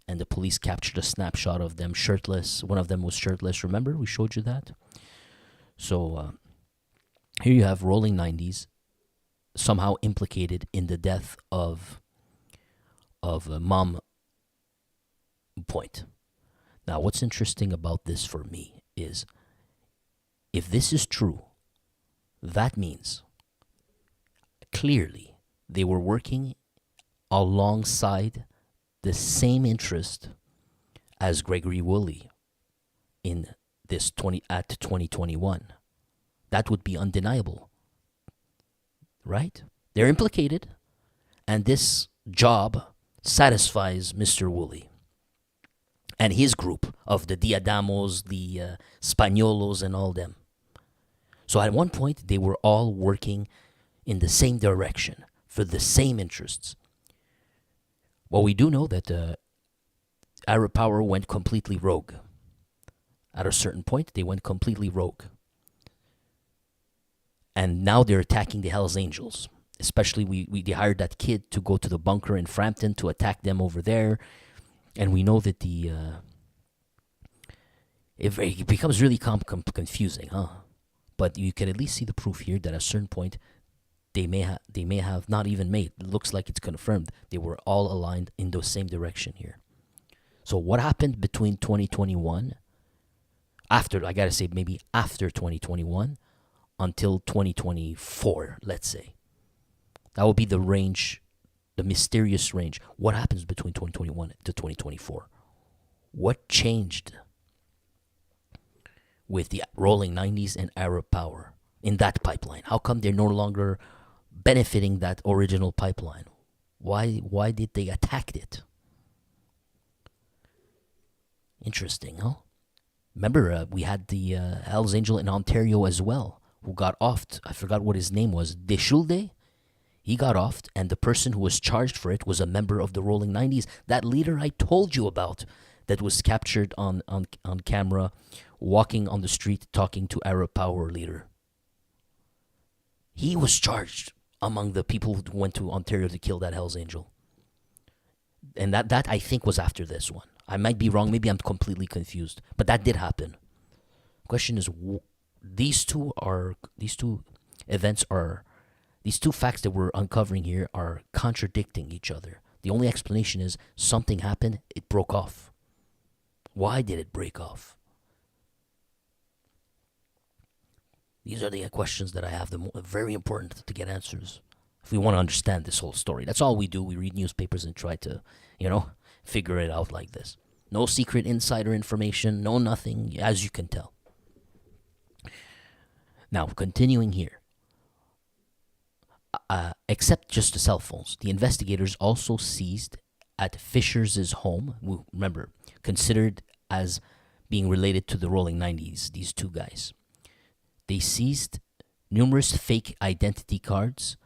and the police captured a snapshot of them shirtless. One of them was shirtless. Remember, we showed you that. So here you have Rolling 90s somehow implicated in the death of Mompoint. Now, what's interesting about this for me is, if this is true, that means clearly they were working alongside the same interest as Gregory Woolley in this 2021. That would be undeniable, right? They're implicated, and this job satisfies Mr. Woolley and his group of the Diadamos, the Spagnolos, and all them. So at one point, they were all working in the same direction for the same interests. Well, we do know that Arab power went completely rogue. At a certain point, they went completely rogue. And now they're attacking the Hells Angels. Especially, they hired that kid to go to the bunker in Frampton to attack them over there. And we know that it becomes really confusing, huh? But you can at least see the proof here that at a certain point, they may have not even made. It looks like it's confirmed. They were all aligned in the same direction here. So what happened between 2021, after 2021, until 2024, let's say. That will be the range, the mysterious range. What happens between 2021 to 2024? What changed with the Rolling 90s and Arab power in that pipeline? How come they're no longer benefiting that original pipeline? Why did they attack it? Interesting, huh? Remember, we had the Hells Angel in Ontario as well, who got offed. I forgot what his name was. Deschulde? He got offed, and the person who was charged for it was a member of the Rolling 90s. That leader I told you about that was captured on camera walking on the street talking to Arab power leader. He was charged among the people who went to Ontario to kill that Hells Angel. And that I think was after this one. I might be wrong. Maybe I'm completely confused. But that did happen. Question is, these two facts that we're uncovering here are contradicting each other. The only explanation is something happened, it broke off. Why did it break off? These are the questions that I have. Very important to get answers if we want to understand this whole story. That's all we do. We read newspapers and try to, figure it out like this. No secret insider information, no nothing, as you can tell. Now, continuing here. Except just the cell phones, the investigators also seized at Fisher's home, remember, considered as being related to the Rolling 90s, these two guys. They seized numerous fake identity cards,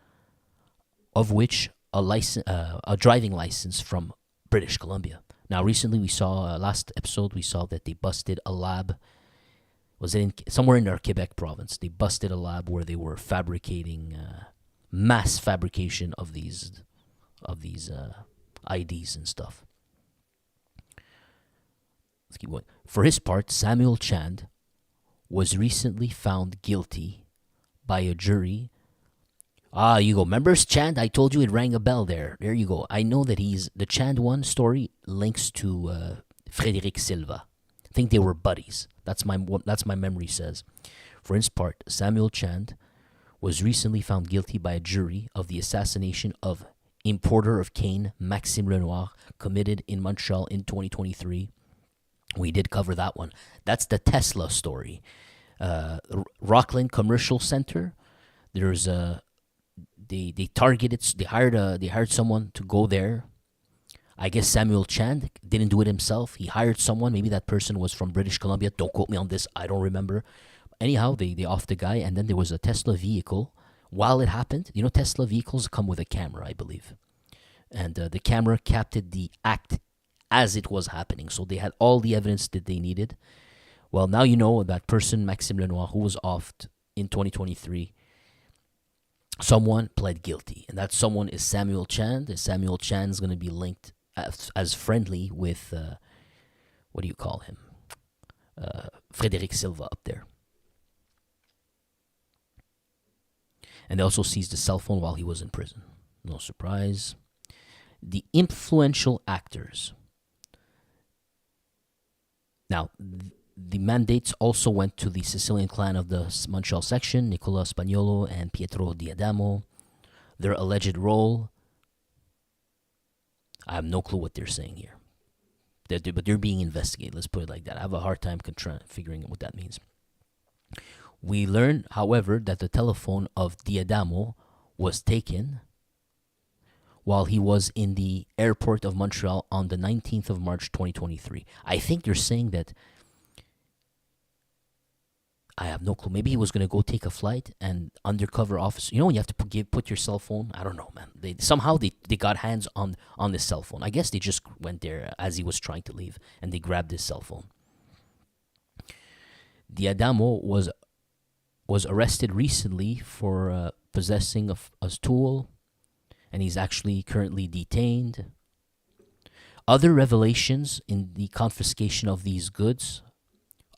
of which a driving license from British Columbia. Now, recently we saw, last episode, we saw that they busted a lab. Was it somewhere in our Quebec province? They busted a lab where they were fabricating, mass fabrication of these IDs and stuff. Let's keep going. For his part, Samuel Chand was recently found guilty by a jury. You go. Remember Chand? I told you it rang a bell there. There you go. I know that the Chand one story links to Frédéric Silva. I think they were buddies. That's my memory says. For his part, Samuel Chand was recently found guilty by a jury of the assassination of importer of cane, Maxime Lenoir, committed in Montreal in 2023. We did cover that one. That's the Tesla story. Rockland Commercial Center. There's a they targeted. They hired someone to go there. I guess Samuel Chan didn't do it himself. He hired someone. Maybe that person was from British Columbia. Don't quote me on this. I don't remember. Anyhow, they offed the guy, and then there was a Tesla vehicle. While it happened, Tesla vehicles come with a camera, I believe. And the camera captured the act as it was happening. So they had all the evidence that they needed. Well, now you know that person, Maxime Lenoir, who was offed in 2023, someone pled guilty. And that someone is Samuel Chan. And Samuel Chan is going to be linked as friendly with, what do you call him? Frédéric Silva up there. And they also seized the cell phone while he was in prison. No surprise. The influential actors. Now, the mandates also went to the Sicilian clan of the Montreal section, Nicola Spagnolo and Pietro Diadamo. Their alleged role, I have no clue what they're saying here. But they're being investigated, let's put it like that. I have a hard time figuring out what that means. We learned, however, that the telephone of Diadamo was taken while he was in the airport of Montreal on the 19th of March 2023. I think they're saying that, I have no clue. Maybe he was going to go take a flight, and undercover officer, when you have to put your cell phone, I don't know, man. They got hands on this cell phone. I guess they just went there as he was trying to leave, and they grabbed his cell phone. Diadamo was arrested recently for possessing a tool, and he's actually currently detained. Other revelations in the confiscation of these goods,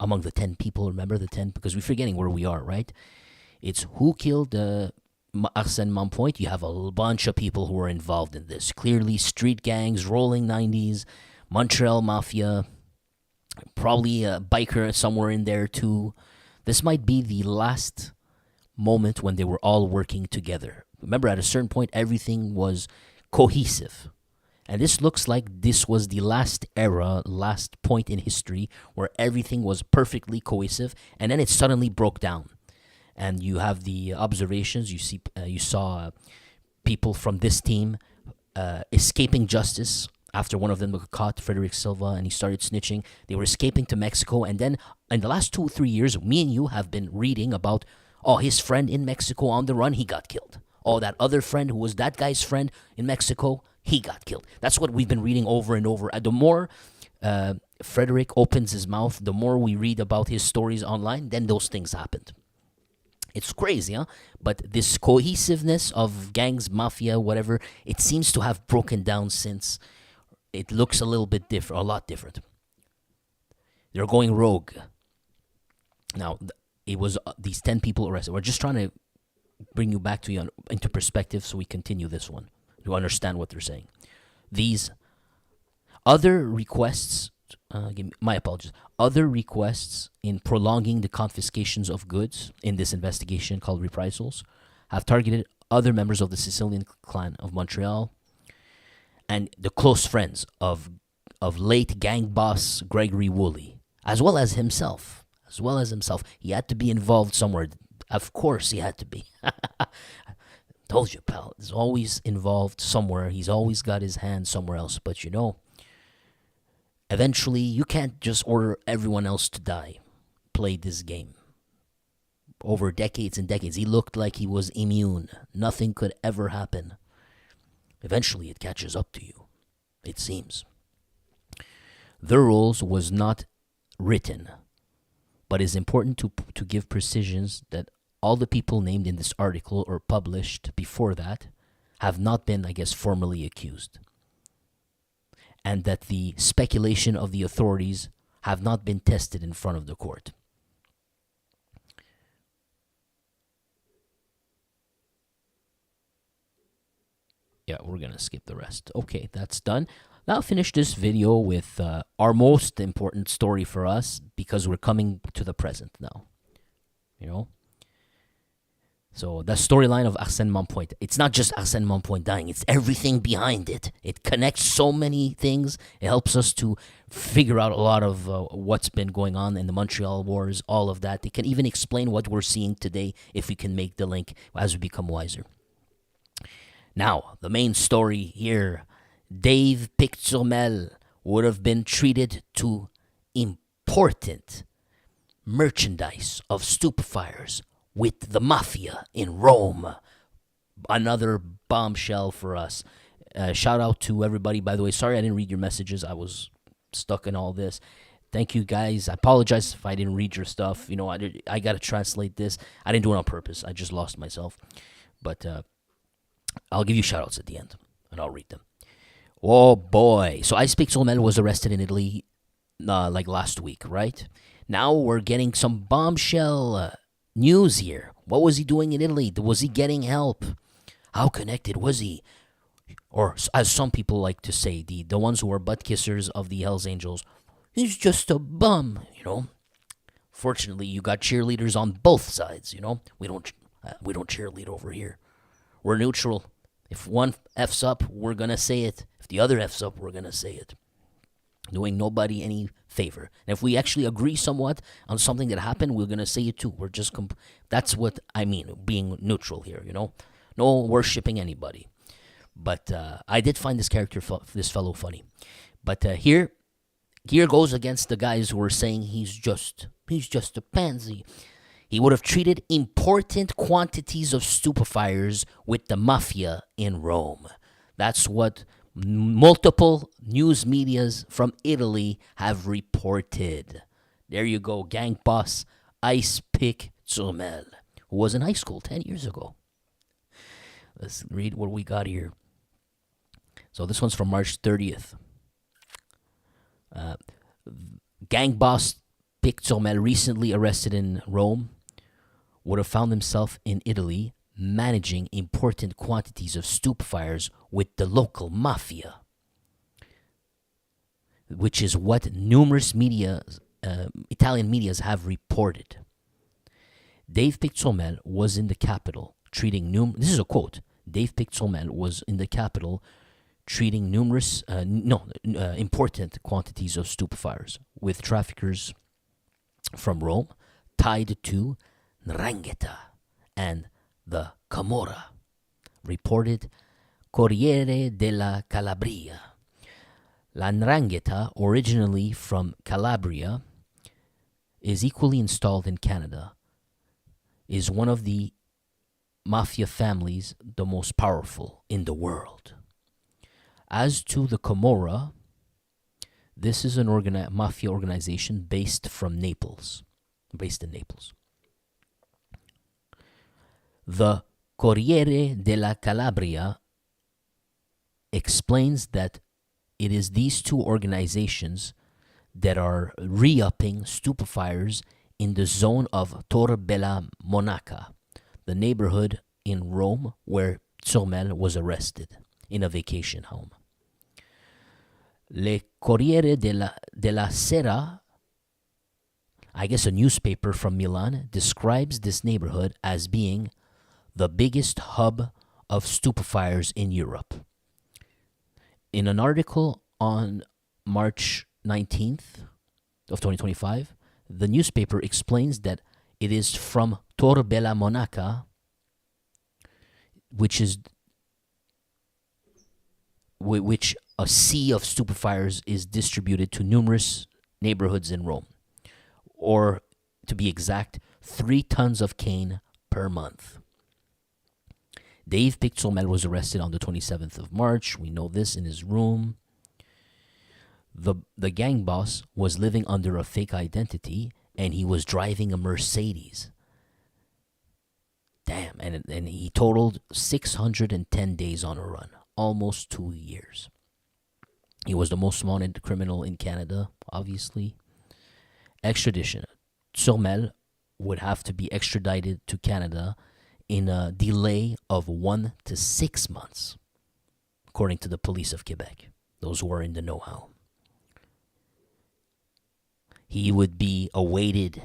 among the 10 people, remember the 10? Because we're forgetting where we are, right? It's who killed Arsène Mompoint. You have a bunch of people who are involved in this. Clearly, street gangs, rolling 90s, Montreal Mafia, probably a biker somewhere in there too. This might be the last moment when they were all working together. Remember, at a certain point, everything was cohesive. And this looks like this was the last era, last point in history where everything was perfectly cohesive, and then it suddenly broke down. And you have the observations. You saw people from this team escaping justice after one of them caught Frédéric Silva and he started snitching. They were escaping to Mexico, and then in the last 2 or 3 years, me and you have been reading about, his friend in Mexico on the run, he got killed. That other friend who was that guy's friend in Mexico, he got killed. That's what we've been reading over and over. The more Frédéric opens his mouth, the more we read about his stories online, then those things happened. It's crazy, huh? But this cohesiveness of gangs, mafia, whatever, it seems to have broken down since. It looks a little bit different, a lot different. They're going rogue. Now, it was these 10 people arrested. We're just trying to bring you back into perspective so we continue this one to understand what they're saying. These other requests, my apologies, other requests in prolonging the confiscations of goods in this investigation called reprisals have targeted other members of the Sicilian clan of Montreal and the close friends of late gang boss Gregory Woolley, as well as himself. He had to be involved somewhere. Of course he had to be. Told you, pal. He's always involved somewhere. He's always got his hand somewhere else. But eventually you can't just order everyone else to die. Play this game. Over decades and decades, he looked like he was immune. Nothing could ever happen. Eventually it catches up to you, it seems. Their roles was not written, but it's important to give precisions that all the people named in this article or published before that have not been, formally accused. And that the speculation of the authorities have not been tested in front of the court. Yeah, we're going to skip the rest. Okay, that's done. Now I'll finish this video with our most important story for us because we're coming to the present now. So the storyline of Arsène Mompoint, it's not just Arsène Mompoint dying, it's everything behind it. It connects so many things. It helps us to figure out a lot of what's been going on in the Montreal Wars, all of that. It can even explain what we're seeing today if we can make the link as we become wiser. Now, the main story here, Dave Turmel would have been treated to important merchandise of stupefires with the Mafia in Rome. Another bombshell for us. Shout out to everybody, by the way. Sorry I didn't read your messages. I was stuck in all this. Thank you, guys. I apologize if I didn't read your stuff. You know, I got to translate this. I didn't do it on purpose. I just lost myself. But I'll give you shout outs at the end, and I'll read them. Oh, boy. So I Speak Turmel was arrested in Italy like last week, right? Now we're getting some bombshell news here. What was he doing in Italy? Was he getting help? How connected was he? Or, as some people like to say, the ones who are butt kissers of the Hells Angels, he's just a bum, you know. Fortunately, you got cheerleaders on both sides, you know. We don't cheerlead over here. We're neutral. If one F's up, we're going to say it. If the other F's up, we're going to say it. Doing nobody any favor. And if we actually agree somewhat on something that happened, we're going to say it too. We're just, that's what I mean, being neutral here, you know. No worshipping anybody. But I did find this fellow funny. But here goes against the guys who are saying he's just a pansy. He would have treated important quantities of stupefyers with the Mafia in Rome. That's what multiple news medias from Italy have reported. There you go, gang boss Ice Pick Turmel, who was in high school 10 years ago. Let's read what we got here. So this one's from March 30th. Gang boss Pick Turmel, recently arrested in Rome, would have found himself in Italy managing important quantities of stupefyers with the local mafia, which is what numerous Italian medias have reported. Dave Turmel was in the capital treating this is a quote. Dave Turmel was in the capital treating numerous important quantities of stupefyers with traffickers from Rome tied to 'Ndrangheta and the Camorra, reported Corriere della Calabria. La 'Ndrangheta, originally from Calabria, is equally installed in Canada, is one of the mafia families the most powerful in the world. As to the Camorra, this is an mafia organization based in Naples. The Corriere della Calabria explains that it is these two organizations that are re-upping stupefyers in the zone of Tor Bella Monaca, the neighborhood in Rome where Turmel was arrested in a vacation home. Le Corriere della Sera, I guess a newspaper from Milan, describes this neighborhood as being the biggest hub of stupefyers in Europe. In an article on March 19th of 2025, the newspaper explains that it is from Tor Bella Monaca, which a sea of stupefyers is distributed to numerous neighborhoods in Rome. Or, to be exact, 3 tons of cane per month. Dave Turmel was arrested on the 27th of March. We know this, in his room. The gang boss was living under a fake identity, and he was driving a Mercedes. Damn, and he totaled 610 days on a run, almost 2 years. He was the most wanted criminal in Canada, obviously. Extradition. Turmel would have to be extradited to Canada in a delay of 1 to 6 months, according to the police of Quebec, those who are in the know-how. He would be awaited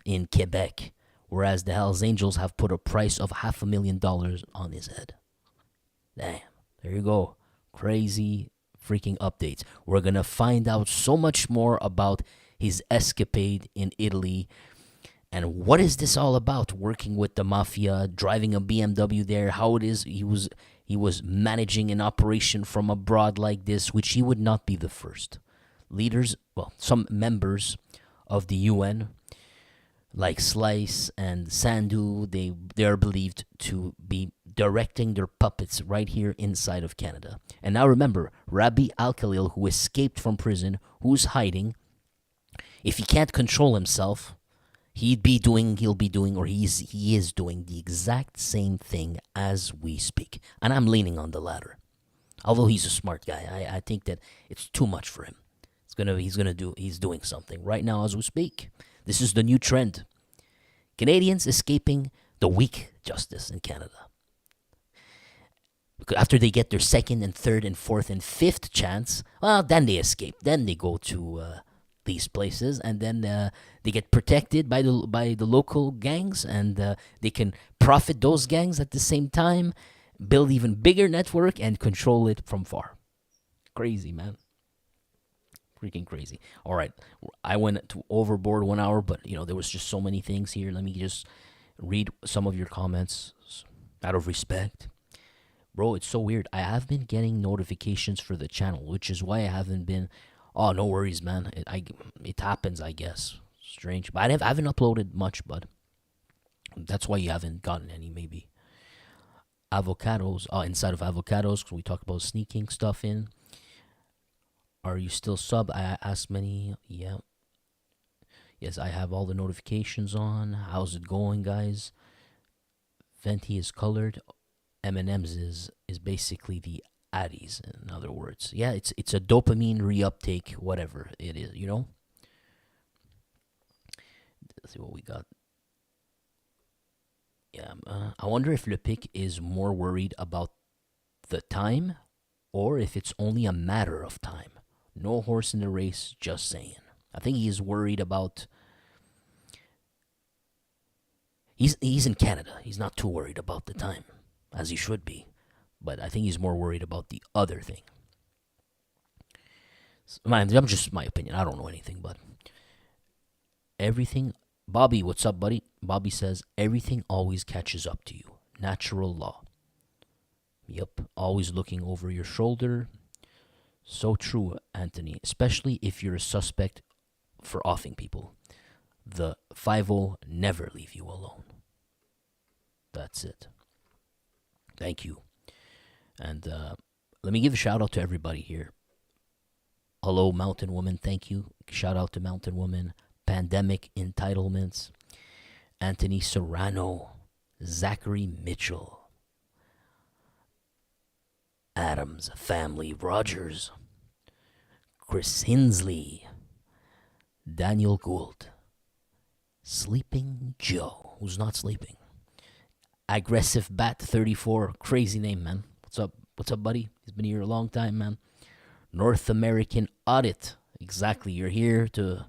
in Quebec, whereas the Hells Angels have put a price of $500,000 on his head. Damn, there you go. Crazy freaking updates. We're going to find out so much more about his escapade in Italy. And what is this all about? Working with the mafia, driving a BMW there, how it is he was managing an operation from abroad like this, which he would not be the first. Leaders, well, some members of the UN, like Slice and Sandu, they are believed to be directing their puppets right here inside of Canada. And now remember, Rabbi Al-Khalil, who escaped from prison, who's hiding, if he can't control himself, he is doing the exact same thing as we speak. And I'm leaning on the latter. Although he's a smart guy, I think that it's too much for him. He's doing something right now as we speak. This is the new trend. Canadians escaping the weak justice in Canada. After they get their second and third and fourth and fifth chance, well, then they escape. Then they go to these places, and then they get protected by the local gangs, and they can profit those gangs at the same time, build even bigger network, and control it from far. Crazy, man. Freaking crazy. All right, I went to overboard 1 hour, but there was just so many things here. Let me just read some of your comments out of respect. Bro, it's so weird. I have been getting notifications for the channel, which is why I haven't been. Oh, no worries, man. It happens, I guess. Strange, but I haven't uploaded much, but that's why you haven't gotten any, maybe. Avocados. Inside of avocados, we talk about sneaking stuff in. Are you still sub? I asked many. Yeah. Yes, I have all the notifications on. How's it going, guys? Venti is colored. M&M's is basically the Addies, in other words. Yeah, it's a dopamine reuptake, whatever it is, Let's see what we got. Yeah, I wonder if Le Pic is more worried about the time or if it's only a matter of time. No horse in the race, just saying. I think he is worried about... He's in Canada. He's not too worried about the time, as he should be. But I think he's more worried about the other thing. I'm just my opinion. I don't know anything, but... Everything... Bobby, what's up, buddy? Bobby says, everything always catches up to you. Natural law. Yep, always looking over your shoulder. So true, Anthony, especially if you're a suspect for offing people. The 5-0 never leave you alone. That's it. Thank you. And let me give a shout out to everybody here. Hello, Mountain Woman, thank you. Shout out to Mountain Woman. Pandemic Entitlements. Anthony Serrano. Zachary Mitchell. Adams Family Rogers, Chris Hinsley, Daniel Gould, Sleeping Joe, who's not sleeping, Aggressive Bat 34, crazy name, man. What's up, buddy? He's been here a long time, man. North American Audit, exactly. You're here to,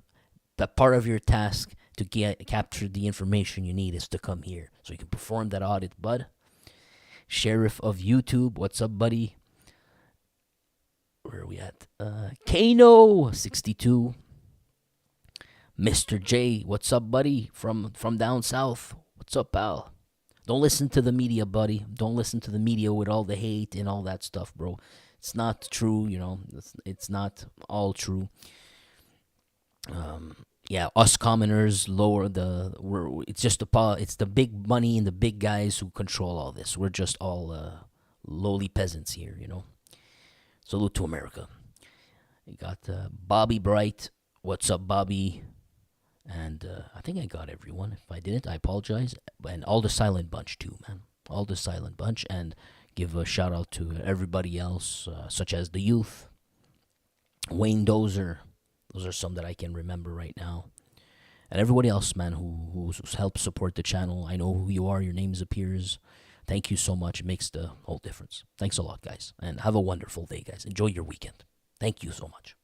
that part of your task to capture the information you need is to come here so you can perform that audit, bud. Sheriff of YouTube, what's up, buddy? Where are we at? Kano 62. Mr. J, what's up, buddy? From down south. What's up, pal? Don't listen to the media, buddy. Don't listen to the media with all the hate and all that stuff, bro. It's not true, It's not all true. Yeah, us commoners it's the big money and the big guys who control all this. We're just all lowly peasants here, Salute to America. You got Bobby Bright. What's up, Bobby? And I think I got everyone. If I didn't, I apologize. And all the Silent Bunch too, man. All the Silent Bunch. And give a shout out to everybody else, such as the Youth, Wayne Dozer. Those are some that I can remember right now. And everybody else, man, who's helped support the channel. I know who you are. Your names appears. Thank you so much. It makes the whole difference. Thanks a lot, guys. And have a wonderful day, guys. Enjoy your weekend. Thank you so much.